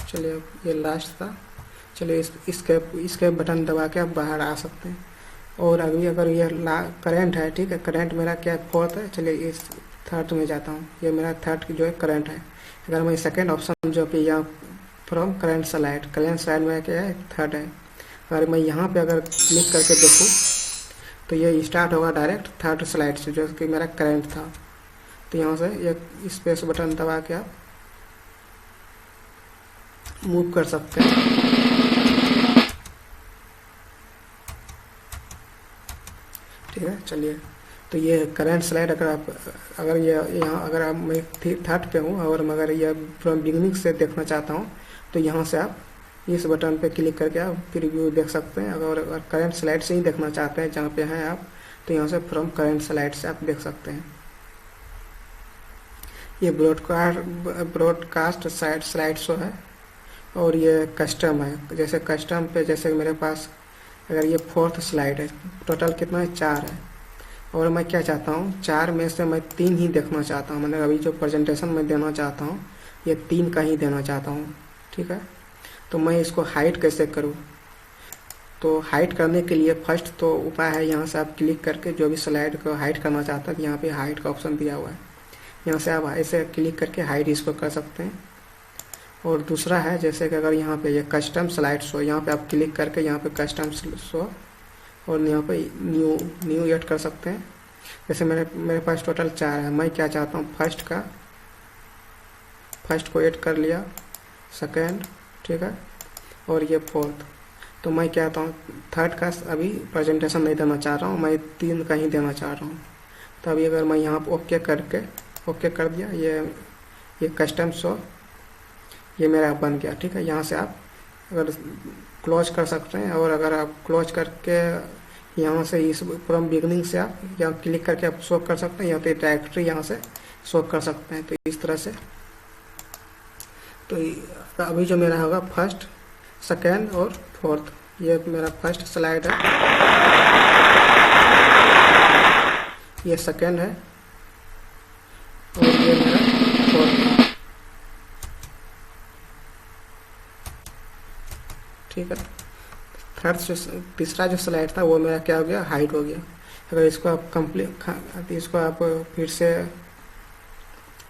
चलिए अब ये लास्ट था, चलिए इसके बटन दबा के आप बाहर आ सकते हैं। और अभी अगर ये करंट है, ठीक है, करंट मेरा क्या फोर्थ है, चलिए इस थर्ड में जाता हूँ, ये मेरा थर्ड जो है करंट है। अगर मैं सेकेंड ऑप्शन जो कि यहाँ फ्रॉम करंट स्लाइड में क्या है, थर्ड है। अगर मैं यहाँ पे अगर क्लिक करके देखूँ तो ये स्टार्ट होगा डायरेक्ट थर्ड स्लाइड से जो कि मेरा करंट था। तो यहाँ से एक स्पेस बटन दबा के आप मूव कर सकते हैं। ठीक है, चलिए तो ये करंट स्लाइड अगर ये यहाँ अगर आप मैं थर्ड पे हूँ और मैं अगर ये फ्रॉम बिगनिंग से देखना चाहता हूँ तो यहाँ से आप इस बटन पे क्लिक करके आप प्रीव्यू देख सकते हैं। अगर करंट स्लाइड से ही देखना चाहते हैं जहाँ पे हैं आप, तो यहाँ से फ्रॉम करंट स्लाइड से आप देख सकते हैं। ये ब्रॉडकास्ट स्लाइड शो है और ये कस्टम है। जैसे कस्टम पे जैसे मेरे पास अगर ये फोर्थ स्लाइड है, टोटल कितना है, 4 है, और मैं क्या चाहता हूँ 4 में से मैं 3 ही देखना चाहता हूँ। मैंने अभी जो प्रेजेंटेशन में देना चाहता हूँ ये 3 का ही देना चाहता हूँ। ठीक है, तो मैं इसको हाइड कैसे करूँ? तो हाइड करने के लिए फर्स्ट तो उपाय है, यहाँ से आप क्लिक करके जो भी स्लाइड को हाइड करना चाहता है, यहाँ पे हाइड का ऑप्शन दिया हुआ है, यहाँ से आप ऐसे क्लिक करके हाइड इसको कर सकते हैं। और दूसरा है जैसे कि अगर यहाँ पे ये कस्टम स्लाइड शो, यहाँ पे आप क्लिक करके यहाँ पे कस्टम शो और यहाँ पे न्यू ऐड कर सकते हैं। जैसे मेरे पास टोटल 4 है, मैं क्या चाहता हूँ फर्स्ट को ऐड कर लिया, सेकेंड, ठीक है, और ये फोर्थ। तो मैं क्या चाहता हूँ थर्ड का अभी प्रेजेंटेशन नहीं देना चाह रहा हूँ, मैं 3 का ही देना चाह रहा हूँ। तो अभी अगर मैं यहाँ ओके कर दिया, ये कस्टम शो ये मेरा बन गया। ठीक है, यहाँ से आप अगर क्लोज कर सकते हैं, और अगर आप क्लोज करके यहाँ से इस फ्रॉम बिगनिंग से आप यहाँ क्लिक करके आप शो कर सकते हैं, या तो डायरेक्टरी यहाँ से शो कर सकते हैं। तो इस तरह से, तो अभी जो मेरा होगा फर्स्ट, सेकेंड और फोर्थ, ये मेरा फर्स्ट स्लाइड है, ये सेकेंड है और ये मेरा फोर्थ है। ठीक है, तीसरा जो स्लाइड था वो मेरा क्या हो गया, हाइड हो गया। अगर इसको आप इसको आप फिर से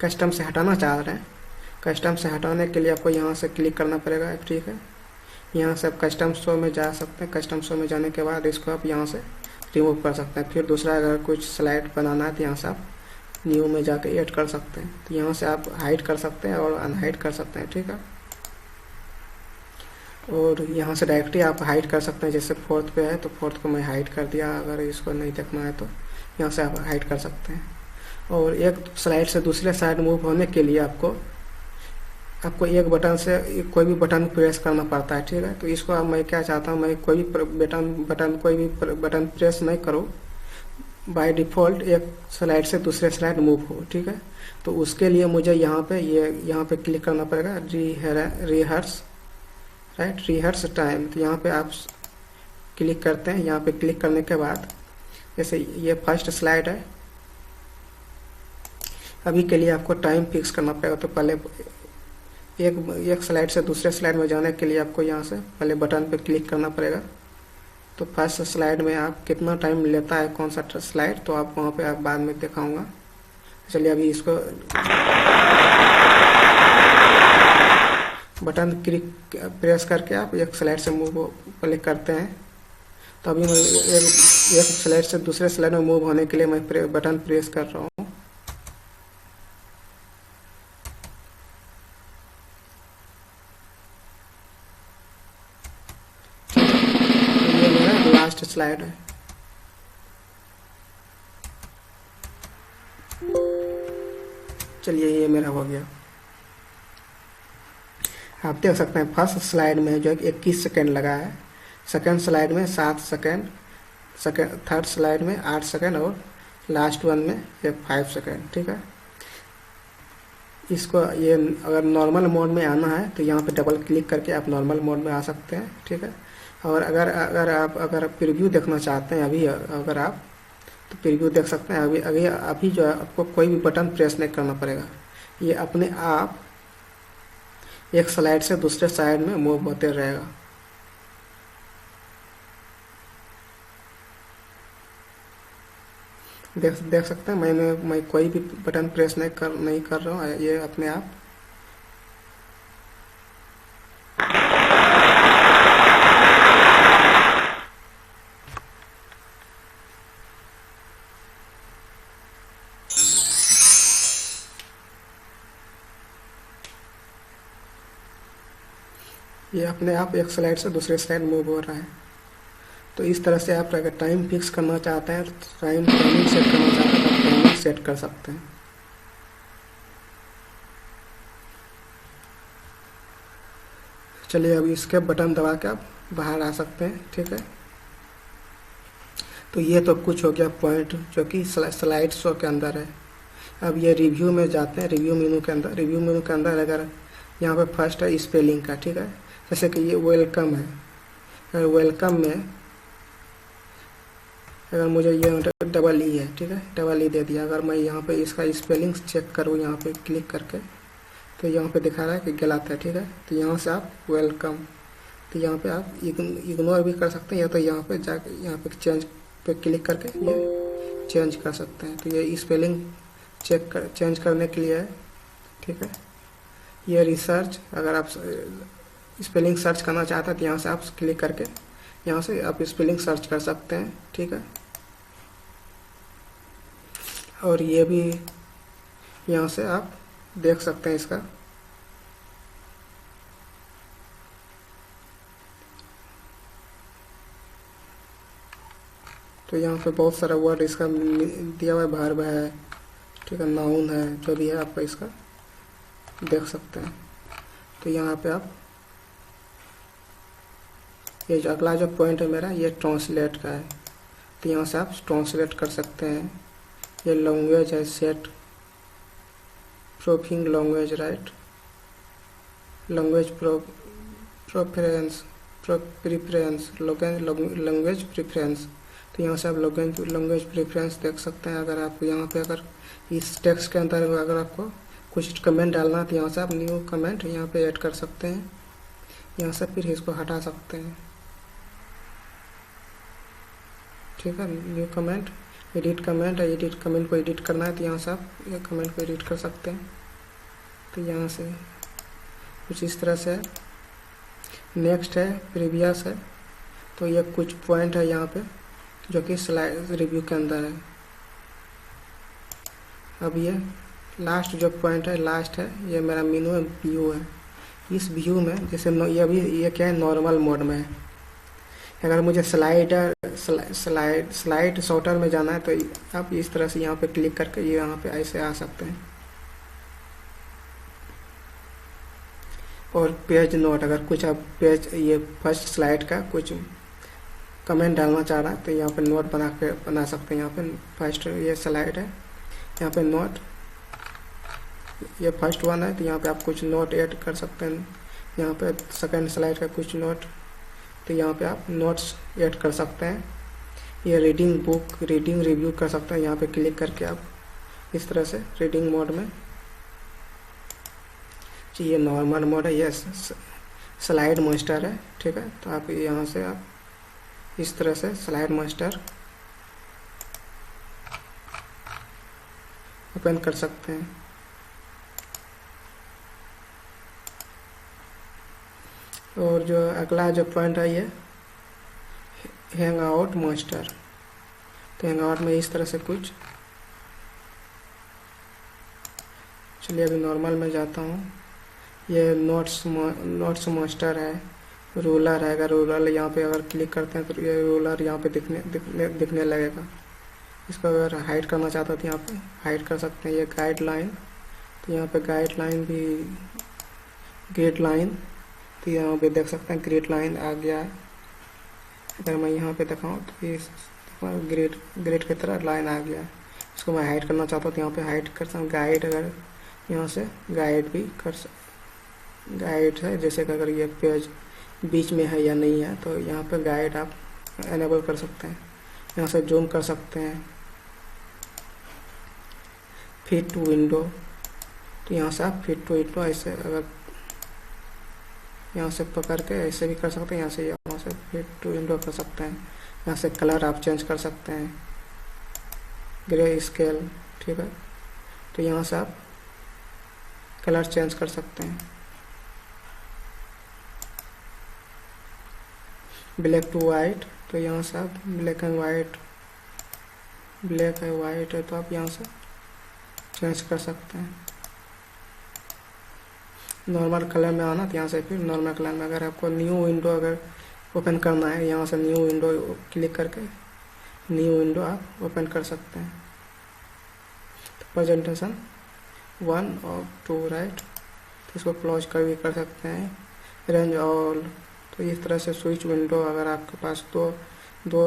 कस्टम से हटाना चाह रहे हैं, कस्टम से हटाने के लिए आपको यहाँ से क्लिक करना पड़ेगा। ठीक है, यहाँ से आप कस्टम शो में जा सकते हैं। कस्टम शो में जाने के बाद इसको आप यहाँ से रिमूव कर सकते हैं। फिर दूसरा अगर कुछ स्लाइड बनाना है तो यहाँ से आप न्यू में जाके ऐड कर सकते हैं। तो यहाँ से आप हाइड कर सकते हैं और अनहाइड कर सकते हैं। ठीक है, और यहाँ से डायरेक्टली आप हाइड कर सकते हैं। जैसे फोर्थ पे है तो फोर्थ को मैं हाइड कर दिया, अगर इसको नहीं देखना है तो यहाँ से आप हाइड कर सकते हैं। और एक स्लाइड से दूसरे साइड मूव होने के लिए आपको एक बटन से कोई भी बटन प्रेस करना पड़ता है। ठीक है, तो इसको अब मैं क्या चाहता हूँ, मैं कोई भी बटन प्रेस नहीं करूँ, बाय डिफ़ॉल्ट एक स्लाइड से दूसरे स्लाइड मूव हो। ठीक है, तो उसके लिए मुझे यहाँ पे क्लिक करना पड़ेगा, रिहर्स टाइम। तो यहाँ पे आप क्लिक करते हैं। यहाँ पे क्लिक करने के बाद जैसे ये फर्स्ट स्लाइड है, अभी के लिए आपको टाइम फिक्स करना पड़ेगा। तो पहले एक स्लाइड से दूसरे स्लाइड में जाने के लिए आपको यहाँ से पहले बटन पे क्लिक करना पड़ेगा। तो फर्स्ट स्लाइड में आप कितना टाइम लेता है कौन सा स्लाइड, तो आप वहाँ पे आप बाद में दिखाऊंगा। चलिए अभी इसको बटन प्रेस करके आप एक स्लाइड से मूव क्लिक करते हैं। तो अभी मैं एक स्लाइड से दूसरे स्लाइड में मूव होने के लिए मैं बटन प्रेस कर रहा हूँ। ये मेरा लास्ट स्लाइड है। चलिए ये मेरा हो गया। आप देख सकते हैं फर्स्ट स्लाइड में जो 21 सेकेंड लगा है, सेकेंड स्लाइड में 7 सेकेंड, थर्ड स्लाइड में 8 सेकेंड और लास्ट वन में 5 सेकेंड। ठीक है, इसको ये अगर नॉर्मल मोड में आना है तो यहाँ पे डबल क्लिक करके आप नॉर्मल मोड में आ सकते हैं। ठीक है, और अगर प्रीव्यू देखना चाहते हैं अभी, अगर आप तो प्रीव्यू देख सकते हैं। अभी जो है आपको कोई भी बटन प्रेस नहीं करना पड़ेगा, ये अपने आप एक स्लाइड से दूसरे साइड में मूव होते रहेगा। देख सकते हैं मैं कोई भी बटन प्रेस नहीं कर रहा हूँ, ये अपने आप एक स्लाइड से दूसरे स्लाइड मूव हो रहा है। तो इस तरह से आप अगर टाइम फिक्स करना चाहते हैं, टाइमिंग सेट करना चाहते हैं तो टाइमिंग सेट कर सकते हैं। चलिए अब इसके बटन दबा के आप बाहर आ सकते हैं। ठीक है, तो ये तो कुछ हो गया पॉइंट जो कि स्लाइड शो के अंदर है। अब ये रिव्यू में जाते हैं, रिव्यू मेनू के अंदर अगर यहाँ पे फर्स्ट है स्पेलिंग का। ठीक है, जैसे कि ये वेलकम है, अगर वेलकम में अगर मुझे ये डबल ई है, ठीक है, डबल ई दे दिया। अगर मैं यहाँ पे इसका स्पेलिंग चेक करूँ यहाँ पे क्लिक करके तो यहाँ पे दिखा रहा है कि गलत है। ठीक है, तो यहाँ से आप वेलकम, तो यहाँ पे आप इग्नोर भी कर सकते हैं, या तो यहाँ पे जाके यहाँ पे चेंज पे क्लिक करके ये चेंज कर सकते हैं। तो ये स्पेलिंग चेंज करने के लिए है। ठीक है, ये रिसर्च, अगर आप स्पेलिंग सर्च करना चाहते हैं तो यहाँ से आप क्लिक करके यहाँ से आप स्पेलिंग सर्च कर सकते हैं। ठीक है, और ये भी यहाँ से आप देख सकते हैं इसका। तो यहाँ पे बहुत सारा वर्ड इसका दिया हुआ है, वर्ब है, ठीक है, नाउन है, जो भी है आपका इसका देख सकते हैं। तो यहाँ पे आप ये जो अगला जो पॉइंट है मेरा, ये ट्रांसलेट का है। तो यहाँ से आप ट्रांसलेट कर सकते हैं। ये लैंग्वेज है, सेट प्रोफिंग language, right, language preference, language preference. तो यहाँ से आप लैंग्वेज प्रेफरेंस देख सकते हैं। अगर आप यहाँ पे अगर इस टेक्स्ट के अंदर अगर आपको कुछ कमेंट डालना है तो यहाँ से आप न्यू कमेंट यहाँ पे ऐड कर सकते हैं। यहाँ से फिर इसको हटा सकते हैं। ठीक है, न्यू कमेंट, एडिट कमेंट है, एडिट कमेंट को एडिट करना है तो यहाँ से आप ये कमेंट को एडिट कर सकते हैं। तो यहाँ से कुछ इस तरह से। नेक्स्ट है प्रीवियस है, तो ये कुछ पॉइंट है यहाँ पे जो कि स्लाइड रिव्यू के अंदर है। अब ये लास्ट जो पॉइंट है, लास्ट है, ये मेरा मेनू व्यू है। इस व्यू में जैसे ये क्या है, नॉर्मल मोड में है। अगर मुझे स्लाइड शॉर्टर में जाना है तो आप इस तरह से यहाँ पे क्लिक करके ये यहाँ पे ऐसे आ सकते हैं। और पेज नोट, अगर कुछ आप पेज ये फर्स्ट स्लाइड का कुछ कमेंट डालना चाह रहा है तो यहाँ पे नोट बना सकते हैं। यहाँ पे फर्स्ट ये स्लाइड है, यहाँ पे नोट, ये फर्स्ट वन है तो यहाँ पे आप कुछ नोट ऐड कर सकते हैं। यहाँ पे सेकंड स्लाइड का कुछ नोट, तो यहाँ पे आप नोट्स ऐड कर सकते हैं। ये रीडिंग बुक, रीडिंग रिव्यू कर सकते हैं। यहाँ पे क्लिक करके आप इस तरह से रीडिंग मोड में, ये नॉर्मल मोड है, ये स्लाइड मास्टर है। ठीक है, तो आप यहाँ से आप इस तरह से स्लाइड मास्टर ओपन कर सकते हैं। और जो अगला जो पॉइंट है ये हैंग आउट मास्टर। तो हैंग आउट में इस तरह से कुछ, चलिए अभी नॉर्मल में जाता हूँ। ये नोट्स मास्टर है, रूलर है। अगर रूलर यहाँ पे अगर क्लिक करते हैं तो ये रूलर यहाँ पे दिखने लगेगा। इसको अगर हाइड करना चाहते हैं तो यहाँ पे हाइड कर सकते हैं। ये गाइडलाइन, तो यहाँ पे गाइडलाइन भी, ग्रिड लाइन, तो यहाँ पे देख सकते हैं ग्रिड लाइन आ गया है। अगर मैं यहाँ पे दिखाऊँ तो ये ग्रिड ग्रिड की तरह लाइन आ गया है। इसको मैं हाइड करना चाहता हूँ तो यहाँ पे हाइड कर सकता हूँ। गाइड, अगर यहाँ से गाइड भी गाइड है, जैसे कि अगर ये पेज बीच में है या नहीं है तो यहाँ पे गाइड आप एनेबल कर सकते हैं। यहाँ से जूम कर सकते हैं। फिट टू विंडो, तो यहाँ से आप फिट टू विंडो ऐसे अगर यहाँ से पकड़ के ऐसे भी कर सकते हैं, यहाँ से फिट टू विंडो कर सकते हैं। यहाँ से कलर आप चेंज कर सकते हैं, ग्रे स्केल, ठीक है। तो यहाँ से आप कलर चेंज कर सकते हैं। ब्लैक टू वाइट, तो यहाँ से आप ब्लैक एंड वाइट, ब्लैक है वाइट है तो आप यहाँ से चेंज कर सकते हैं। नॉर्मल कलर में आना तो यहाँ से फिर नॉर्मल कलर में, अगर आपको न्यू विंडो अगर ओपन करना है, यहाँ से न्यू विंडो क्लिक करके न्यू विंडो आप ओपन कर सकते हैं। तो प्रेजेंटेशन 1 और 2 राइट, तो इसको क्लोज कर भी कर सकते हैं। रेंज ऑल, तो इस तरह से स्विच विंडो, अगर आपके पास दो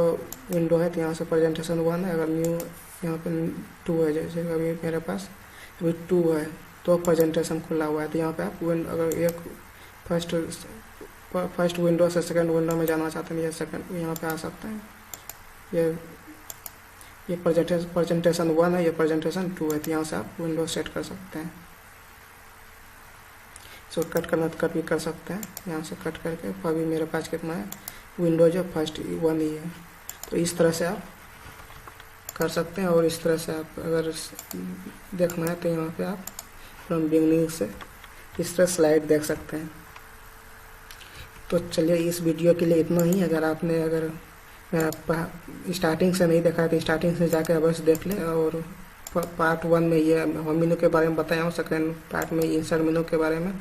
विंडो है तो यहाँ से प्रेजेंटेशन 1 है, अगर न्यू यहाँ पे 2 है, जैसे अभी मेरे पास अभी 2 है तो प्रेजेंटेशन खुला हुआ है। तो यहाँ पे आप अगर एक फर्स्ट विंडो से सेकंड विंडो में जाना चाहते हैं, ये सेकंड यहाँ पे आ सकते हैं। ये प्रेजेंटेशन 1 है, ये प्रेजेंटेशन 2 है, तो यहाँ से आप विंडो सेट कर सकते हैं। इसको कट करना तो कट भी कर सकते हैं, यहाँ से कट करके। अभी मेरे पास कितना है, विंडो जो फर्स्ट 1 ही है, तो इस तरह से आप कर सकते हैं। और इस तरह से आप अगर देखना है तो यहाँ पे आप फ्रॉम बिगनिंग से इस तरह स्लाइड देख सकते हैं। तो चलिए इस वीडियो के लिए इतना ही। अगर आपने स्टार्टिंग से नहीं देखा है तो स्टार्टिंग से जाकर अवश्य देख लें। और पार्ट 1 में ये होम मेनू के बारे में बताया हूँ, सेकेंड पार्ट में इंसर्ट मेनू के बारे में,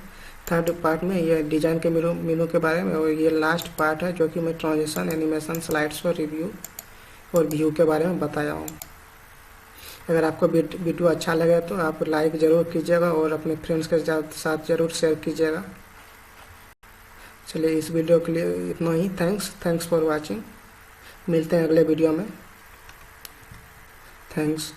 थर्ड पार्ट में ये डिज़ाइन के मेनू के बारे में, और ये लास्ट पार्ट है जो कि मैं ट्रांजिशन, एनिमेशन, स्लाइड्स और रिव्यू और व्यू के बारे में बताया हूँ। अगर आपको वीडियो अच्छा लगे तो आप लाइक ज़रूर कीजिएगा और अपने फ्रेंड्स के साथ ज़रूर शेयर कीजिएगा। चलिए इस वीडियो के लिए इतना ही। Thanks for watching. मिलते हैं अगले वीडियो में। थैंक्स।